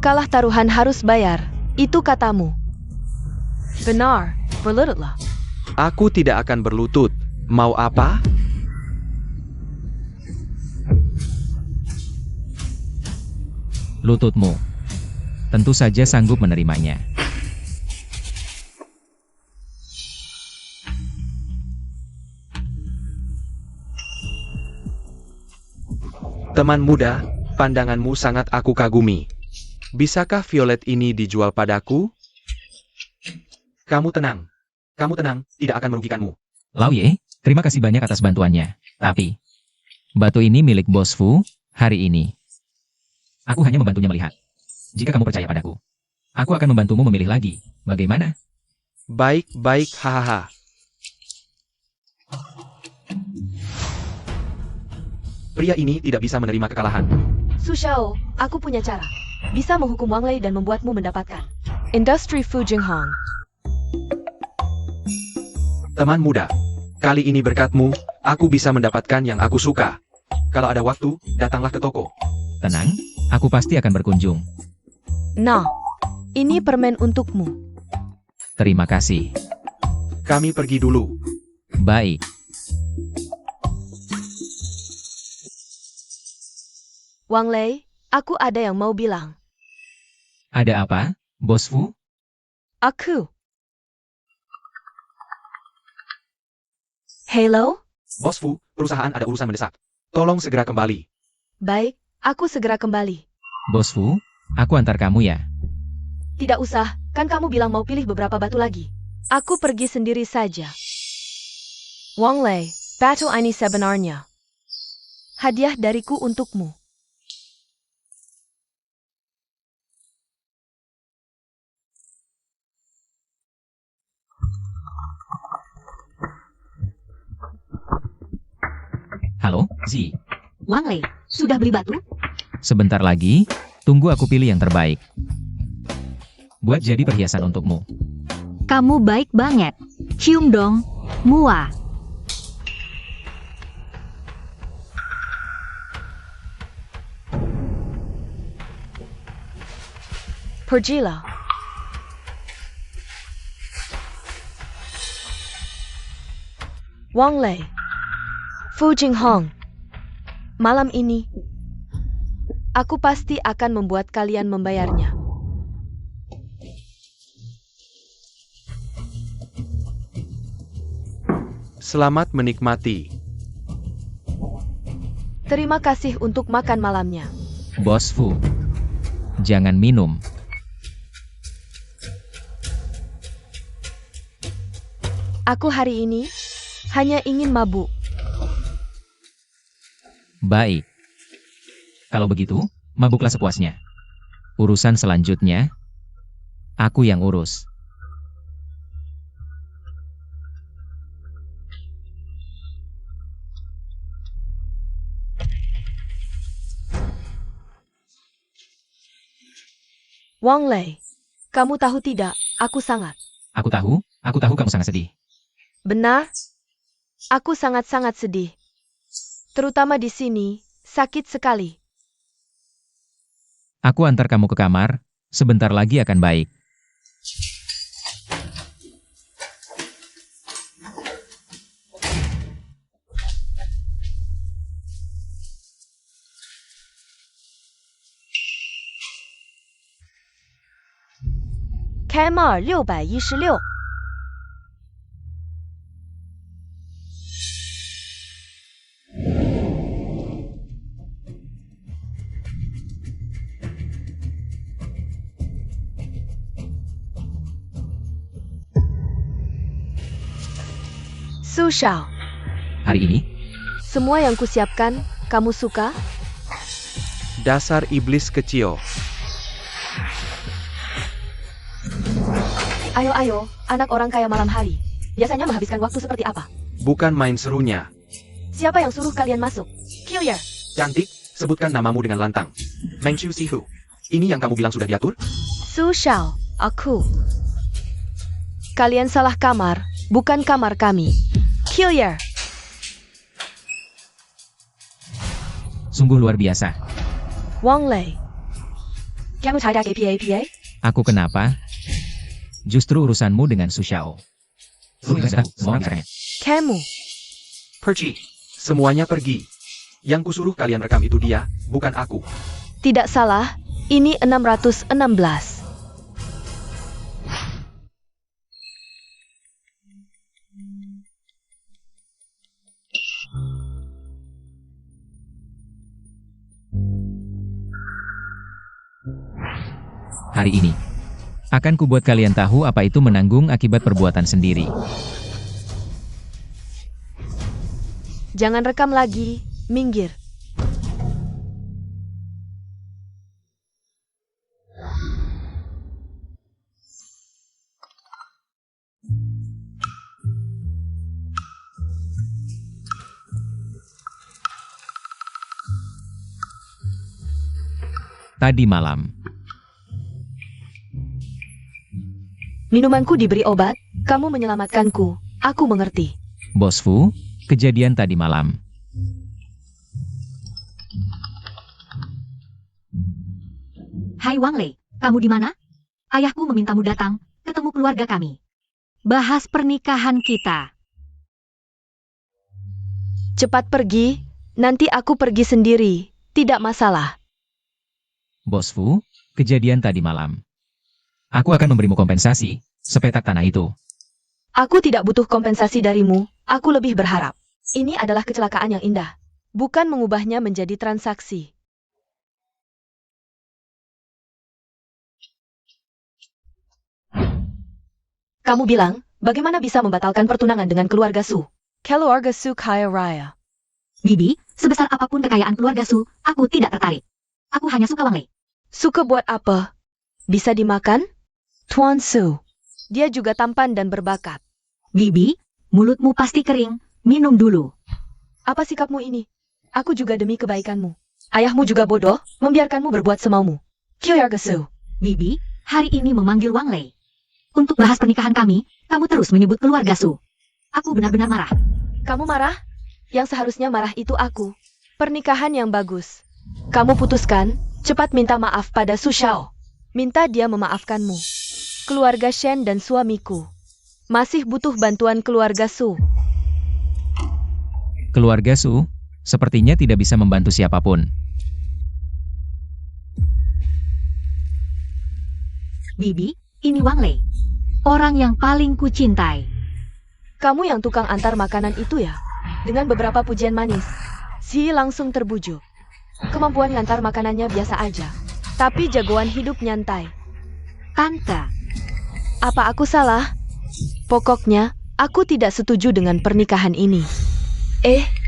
Kalah taruhan harus bayar. Itu katamu. Benar, berlututlah. Aku tidak akan berlutut. Mau apa? Lututmu. Tentu saja sanggup menerimanya. Teman muda, pandanganmu sangat aku kagumi. Bisakah violet ini dijual padaku? Kamu tenang. Kamu tenang, tidak akan merugikanmu. Lau Ye, Terima kasih banyak atas bantuannya. Tapi, batu ini milik Bos Fu, hari ini. Aku hanya membantunya melihat. Jika kamu percaya padaku, aku akan membantumu memilih lagi. Bagaimana? Baik, hahaha. Pria ini tidak bisa menerima kekalahan. Su Xiao, aku punya cara. Bisa menghukum Wang Lei dan membuatmu mendapatkan Industri Fu Jinghong. Teman muda, kali ini berkatmu, aku bisa mendapatkan yang aku suka. Kalau ada waktu, datanglah ke toko. Tenang, aku pasti akan berkunjung. Nah, ini permen untukmu. Terima kasih. Kami pergi dulu. Baik. Wang Lei, aku ada yang mau bilang. Ada apa, Bos Fu? Aku. Hello? Bos Fu, perusahaan ada urusan mendesak. Tolong segera kembali. Baik, aku segera kembali. Bos Fu, aku antar kamu ya. Tidak usah, kan kamu bilang mau pilih beberapa batu lagi. Aku pergi sendiri saja. Wang Lei, batu ini sebenarnya hadiah dariku untukmu. Halo, Zi. Wang Lei, sudah beli batu? Sebentar lagi, tunggu aku pilih yang terbaik. Buat jadi perhiasan untukmu. Kamu baik banget. Cium dong, Mua. Pergilah. Wang Lei, Fu Jinghong. Malam ini, aku pasti akan membuat kalian membayarnya. Selamat menikmati. Terima kasih untuk makan malamnya. Bos Fu, jangan minum. Aku hari ini hanya ingin mabuk. Baik. Kalau begitu, mabuklah sepuasnya. Urusan selanjutnya, aku yang urus. Wang Lei, kamu tahu tidak, aku sangat. Aku tahu kamu sangat sedih. Benar? Aku sangat-sangat sedih. Terutama di sini, sakit sekali. Aku antar kamu ke kamar, sebentar lagi akan baik. Kamar 616. Su Xiao, Hari ini, semua yang kusiapkan, kamu suka? Dasar iblis kecil. Ayo, anak orang kaya malam hari. Biasanya menghabiskan waktu seperti apa? Bukan main serunya. Siapa yang suruh kalian masuk? Killer. Cantik, sebutkan namamu dengan lantang. Meng Xiu Sihu. Ini yang kamu bilang sudah diatur? Su Xiao, aku. Kalian salah kamar, bukan kamar kami. Killer. sungguh luar biasa. Wang Lei. Kamu tidak KPA? Aku kenapa? Justru urusanmu dengan Su Xiao. Kamu. Pergi. Semuanya pergi. Yang kusuruh kalian rekam itu dia, bukan aku. Tidak salah, ini 616. Hari ini, akan kubuat kalian tahu apa itu menanggung akibat perbuatan sendiri. Jangan rekam lagi, minggir. Tadi malam, Minumanku diberi obat, kamu menyelamatkanku. Aku mengerti. Bos Fu, kejadian tadi malam. Hai Wang Lei, kamu di mana? Ayahku memintamu datang, ketemu keluarga kami. Bahas pernikahan kita. Cepat pergi, nanti aku pergi sendiri. Tidak masalah. Bos Fu, kejadian tadi malam. Aku akan memberimu kompensasi, sepetak tanah itu. Aku tidak butuh kompensasi darimu, aku lebih berharap. Ini adalah kecelakaan yang indah. Bukan mengubahnya menjadi transaksi. Kamu bilang, bagaimana bisa membatalkan pertunangan dengan keluarga Su? Keluarga Su kaya raya. Bibi, sebesar apapun kekayaan keluarga Su, aku tidak tertarik. Aku hanya suka Wang Lei. Suka buat apa? Bisa dimakan? Tuan Su. Dia juga tampan dan berbakat. Bibi, mulutmu pasti kering, minum dulu. Apa sikapmu ini? Aku juga demi kebaikanmu. Ayahmu juga bodoh, membiarkanmu berbuat semaumu. Keluarga Su. Bibi, hari ini memanggil Wang Lei. Untuk bahas pernikahan kami, kamu terus menyebut keluarga Su. Aku benar-benar marah. Kamu marah? Yang seharusnya marah itu aku. Pernikahan yang bagus. Kamu putuskan, cepat minta maaf pada Su Shao. Minta dia memaafkanmu. Keluarga Shen dan suamiku masih butuh bantuan keluarga Su. Keluarga Su, sepertinya tidak bisa membantu siapapun. Bibi, ini Wang Lei. Orang yang paling kucintai. Kamu yang tukang antar makanan itu ya? Dengan beberapa pujian manis, Si langsung terbujuk. Kemampuan ngantar makanannya biasa aja, tapi jagoan hidup nyantai. Tante, Apa aku salah? Pokoknya, aku tidak setuju dengan pernikahan ini.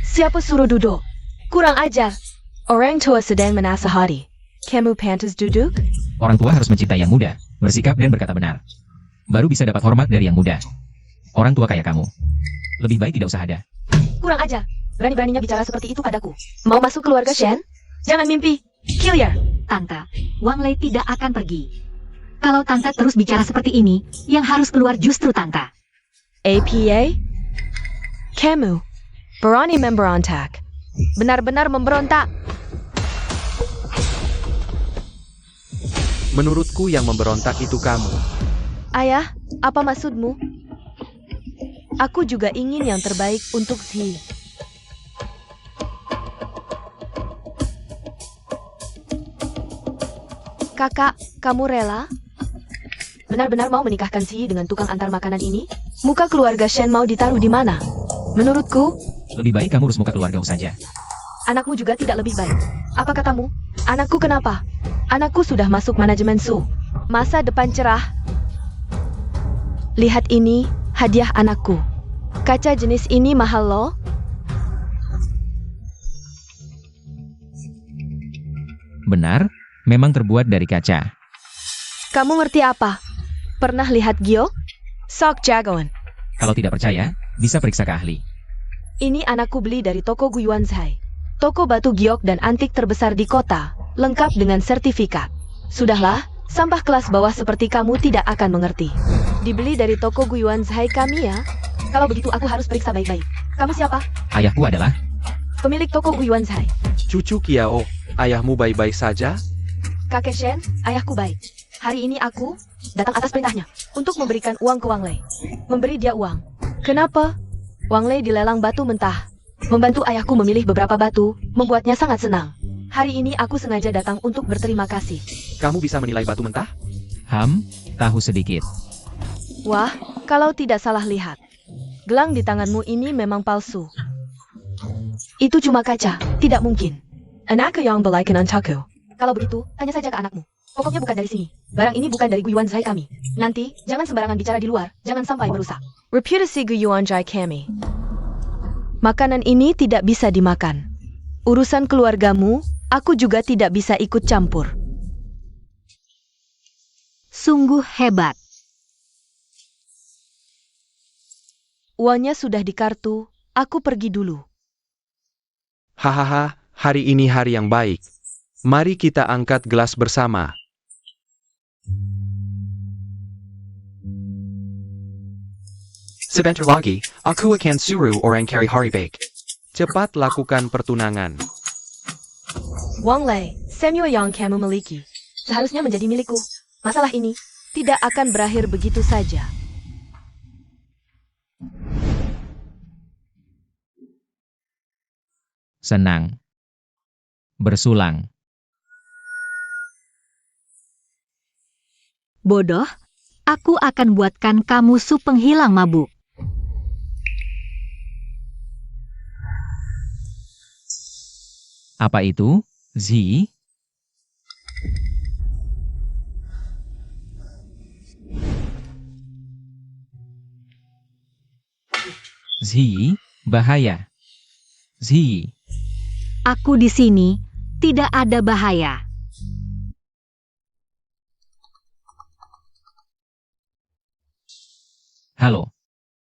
Siapa suruh duduk? Kurang ajar. Orang tua sedang menasihati. Kamu pantas duduk? Orang tua harus mencintai yang muda, bersikap dan berkata benar. Baru bisa dapat hormat dari yang muda. Orang tua kayak kamu. Lebih baik tidak usah ada. Kurang ajar. Berani-beraninya bicara seperti itu padaku. Mau masuk keluarga Shen? Jangan mimpi. Killer. Tante, Wang Lei tidak akan pergi. Kalau Tante terus bicara seperti ini, yang harus keluar justru Tante. APA? Kamu berani memberontak. Benar-benar memberontak. Menurutku yang memberontak itu kamu. Ayah, apa maksudmu? Aku juga ingin yang terbaik untuk Si. Kakak, kamu rela? Benar-benar mau menikahkan Si dengan tukang antar makanan ini? Muka keluarga Shen mau ditaruh di mana? Menurutku, Lebih baik kamu urus muka keluargamu saja. anakmu juga tidak lebih baik. Apa katamu? Anakku kenapa? Anakku sudah masuk manajemen Su. Masa depan cerah. Lihat ini, hadiah anakku. Kaca jenis ini mahal loh. Benar, memang terbuat dari kaca. Kamu ngerti apa? Pernah lihat Gyo? Sok jagoan. Kalau tidak percaya, bisa periksa ke ahli. Ini anakku beli dari toko Guiyuanzai. Toko batu giok dan antik terbesar di kota, lengkap dengan sertifikat. Sudahlah, sampah kelas bawah seperti kamu tidak akan mengerti. Dibeli dari toko Guiyuanzai kami ya. Kalau begitu aku harus periksa baik-baik. Kamu siapa? Ayahku adalah Pemilik toko Guiyuanzai. Cucu Kiao, ayahmu baik-baik saja? Kakek Shen, ayahku baik. Hari ini aku datang atas perintahnya untuk memberikan uang ke Wang Lei. Memberi dia uang. Kenapa? Wang Lei dilelang batu mentah. Membantu ayahku memilih beberapa batu, membuatnya sangat senang. Hari ini aku sengaja datang untuk berterima kasih. Kamu bisa menilai batu mentah? tahu sedikit. Wah, kalau tidak salah lihat, gelang di tanganmu ini memang palsu. Itu cuma kaca, tidak mungkin. Anak yang belaikan antaku. Kalau begitu, tanya saja ke anakmu. Pokoknya bukan dari sini. Barang ini bukan dari Guiyuanzai kami. Nanti, jangan sembarangan bicara di luar, jangan sampai merusak reputasi Guiyuanzai kami. Makanan ini tidak bisa dimakan. Urusan keluargamu, aku juga tidak bisa ikut campur. Sungguh hebat. Uangnya sudah di kartu, aku pergi dulu. Hahaha, hari ini hari yang baik. Mari kita angkat gelas bersama. Sebentar lagi, aku akan suruh orang cari hari baik. Cepat lakukan pertunangan. Wang Lei, Samuel yang kamu miliki, seharusnya menjadi milikku. Masalah ini tidak akan berakhir begitu saja. Senang. Bersulang. Bodoh, aku akan buatkan kamu sup penghilang mabuk. Apa itu, Zi? Zi, bahaya. Zi, Aku di sini, tidak ada bahaya. halo.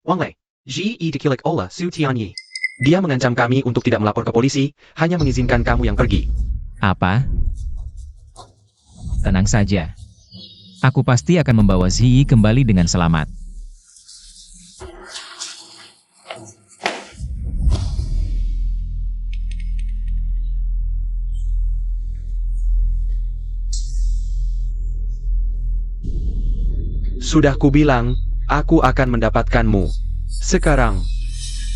Wang Lei, Ji dikilik oleh Su Tianyi. Dia mengancam kami untuk tidak melapor ke polisi, hanya mengizinkan kamu yang pergi. Apa? Tenang saja. Aku pasti akan membawa Zi kembali dengan selamat. Sudah kubilang, aku akan mendapatkanmu. Sekarang,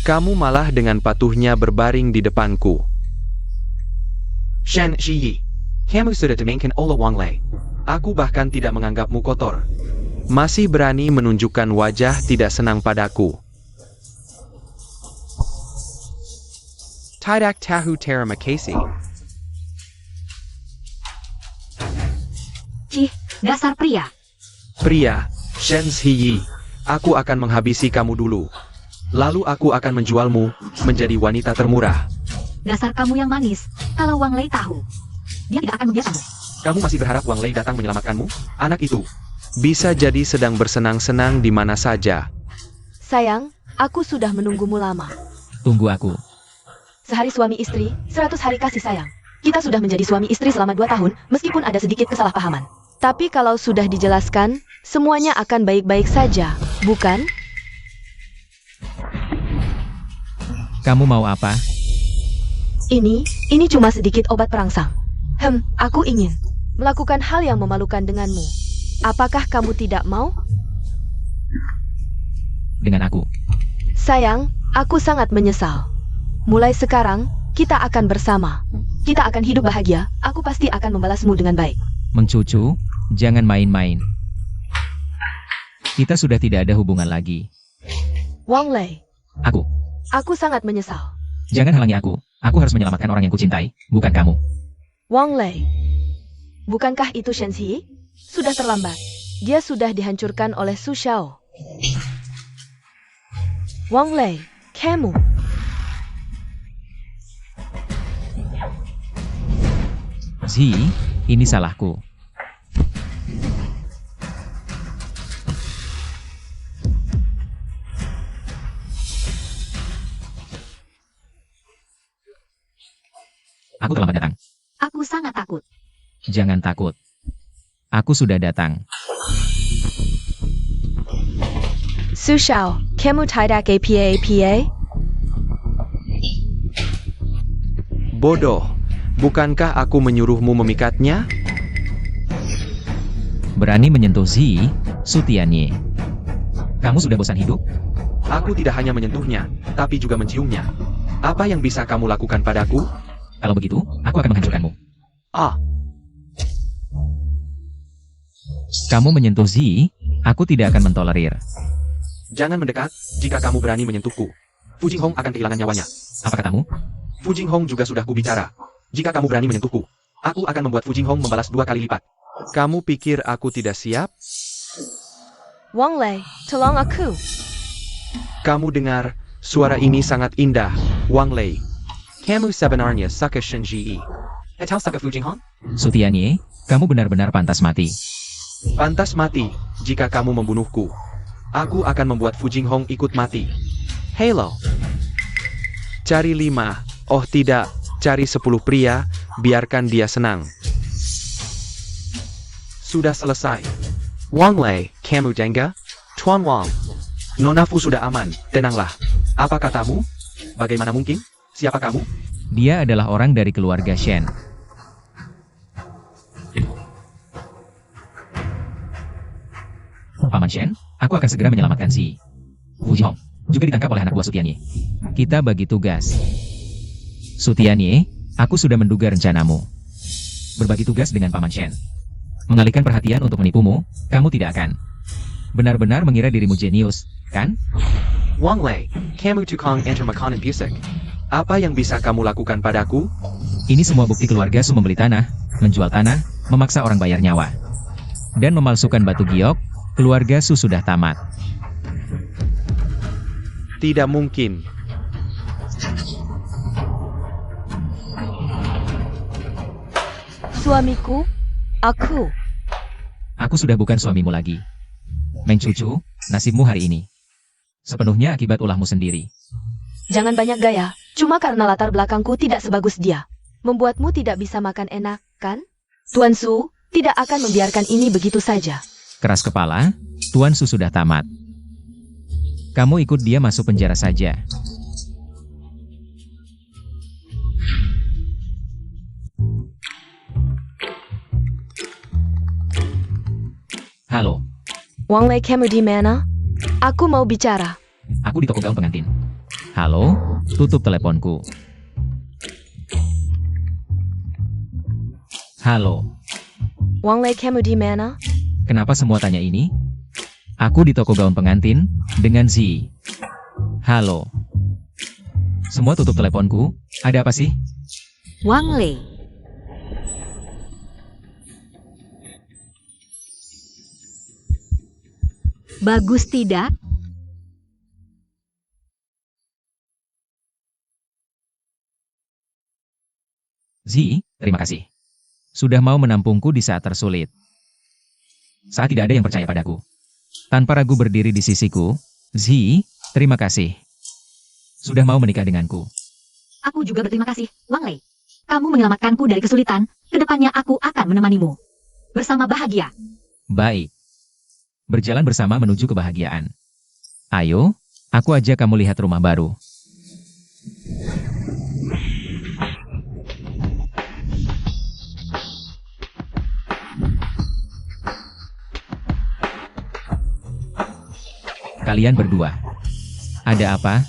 kamu malah dengan patuhnya berbaring di depanku. Shan Shiyi, kamu sudah dimainkan oleh Wang Lei. Aku bahkan tidak menganggapmu kotor. Masih berani menunjukkan wajah tidak senang padaku. Tidak tahu terima kasih. Cih, dasar pria. Pria, Shen Shiyi, aku akan menghabisi kamu dulu. Lalu aku akan menjualmu menjadi wanita termurah. Dasar kamu yang manis. Kalau Wang Lei tahu, dia tidak akan membiarkanmu. Kamu masih berharap Wang Lei datang menyelamatkanmu? Anak itu bisa jadi sedang bersenang-senang di mana saja. Sayang, aku sudah menunggumu lama. Tunggu aku. Sehari suami istri, 100 hari kasih sayang. Kita sudah menjadi suami istri selama 2 tahun, meskipun ada sedikit kesalahpahaman. Tapi kalau sudah dijelaskan, semuanya akan baik-baik saja, bukan? Kamu mau apa? Ini cuma sedikit obat perangsang. Aku ingin melakukan hal yang memalukan denganmu. Apakah kamu tidak mau? Dengan aku. Sayang, aku sangat menyesal. Mulai sekarang, kita akan bersama. Kita akan hidup bahagia, aku pasti akan membalasmu dengan baik. Mengcucu, jangan main-main. Kita sudah tidak ada hubungan lagi. Wang Lei, Aku sangat menyesal. Jangan halangi aku. Aku harus menyelamatkan orang yang kucintai, bukan kamu. Wang Lei, bukankah itu Shen Xi? Sudah terlambat. Dia sudah dihancurkan oleh Su Xiao. Wang Lei, kamu. Zi, ini salahku. Aku terlambat datang. Aku sangat takut. Jangan takut. Aku sudah datang. Su Xiao, kamu tidak apa-apa? Bodoh, bukankah aku menyuruhmu memikatnya? Berani menyentuh Zi, Su Tianyi. Kamu sudah bosan hidup? Aku tidak hanya menyentuhnya, tapi juga menciumnya. Apa yang bisa kamu lakukan padaku? Kalau begitu, aku akan menghancurkanmu. Ah, Kamu menyentuh Zi, aku tidak akan mentolerir. jangan mendekat, jika kamu berani menyentuhku. Fu Jinghong akan kehilangan nyawanya. Apa katamu? Fu Jinghong juga sudah kubicara. Jika kamu berani menyentuhku, aku akan membuat Fu Jinghong membalas 2 kali lipat. Kamu pikir aku tidak siap? Wang Lei, tolong aku. Kamu dengar, suara ini sangat indah. Wang Lei, kamu sebenarnya suka Shenji. Atau suka Fujinghong? Su Tianyi, kamu benar-benar pantas mati. Pantas mati, jika kamu membunuhku. Aku akan membuat Fujinghong ikut mati. Halo. Cari 5, oh tidak, cari 10 pria, biarkan dia senang. Sudah selesai. Wang Lei, kamu jengga? Tuan Wang. Nonafu sudah aman, tenanglah. Apa katamu? Bagaimana mungkin? Siapa kamu? Dia adalah orang dari keluarga Shen. Paman Shen, aku akan segera menyelamatkan si Fujinghong. Juga ditangkap oleh anak buah Su Tianyi. Kita bagi tugas. Su Tianyi, aku sudah menduga rencanamu. Berbagi tugas dengan Paman Shen. Mengalihkan perhatian untuk menipumu, kamu tidak akan. Benar-benar mengira dirimu jenius, kan? Wang Lei, kamu tukang enter makanan busuk. Apa yang bisa kamu lakukan padaku? Ini semua bukti keluarga Su membeli tanah, menjual tanah, memaksa orang bayar nyawa. Dan memalsukan batu giok, keluarga Su sudah tamat. Tidak mungkin. Suamiku, aku. Aku sudah bukan suamimu lagi. Meng Cucu, nasibmu hari ini sepenuhnya akibat ulahmu sendiri. Jangan banyak gaya, cuma karena latar belakangku tidak sebagus dia. Membuatmu tidak bisa makan enak, kan? Tuan Su, tidak akan membiarkan ini begitu saja. Keras kepala, Tuan Su sudah tamat. Kamu ikut dia masuk penjara saja. Halo, Wang Lei, kamu di mana? Aku mau bicara. aku di toko gaun pengantin. Halo, tutup teleponku. Halo, Wang Lei, kamu di mana? kenapa semua tanya ini? Aku di toko gaun pengantin, dengan Zi. Halo. Semua tutup teleponku, ada apa sih? Wang Lei. Bagus tidak? Zi, terima kasih. Sudah mau menampungku di saat tersulit. Saat tidak ada yang percaya padaku. Tanpa ragu berdiri di sisiku, Zi, terima kasih. Sudah mau menikah denganku. Aku juga berterima kasih, Wang Lei. Kamu menyelamatkanku dari kesulitan, kedepannya aku akan menemanimu. Bersama bahagia. Baik. Berjalan bersama menuju kebahagiaan. Ayo, aku ajak kamu lihat rumah baru. Kalian berdua. Ada apa?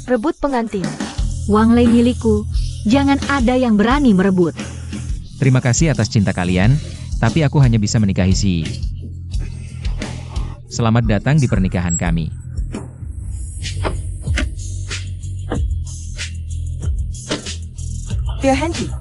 Rebut pengantin. Wang Lei milikku, jangan ada yang berani merebut. Terima kasih atas cinta kalian, tapi aku hanya bisa menikahi si. Selamat datang di pernikahan kami. Biar Henry.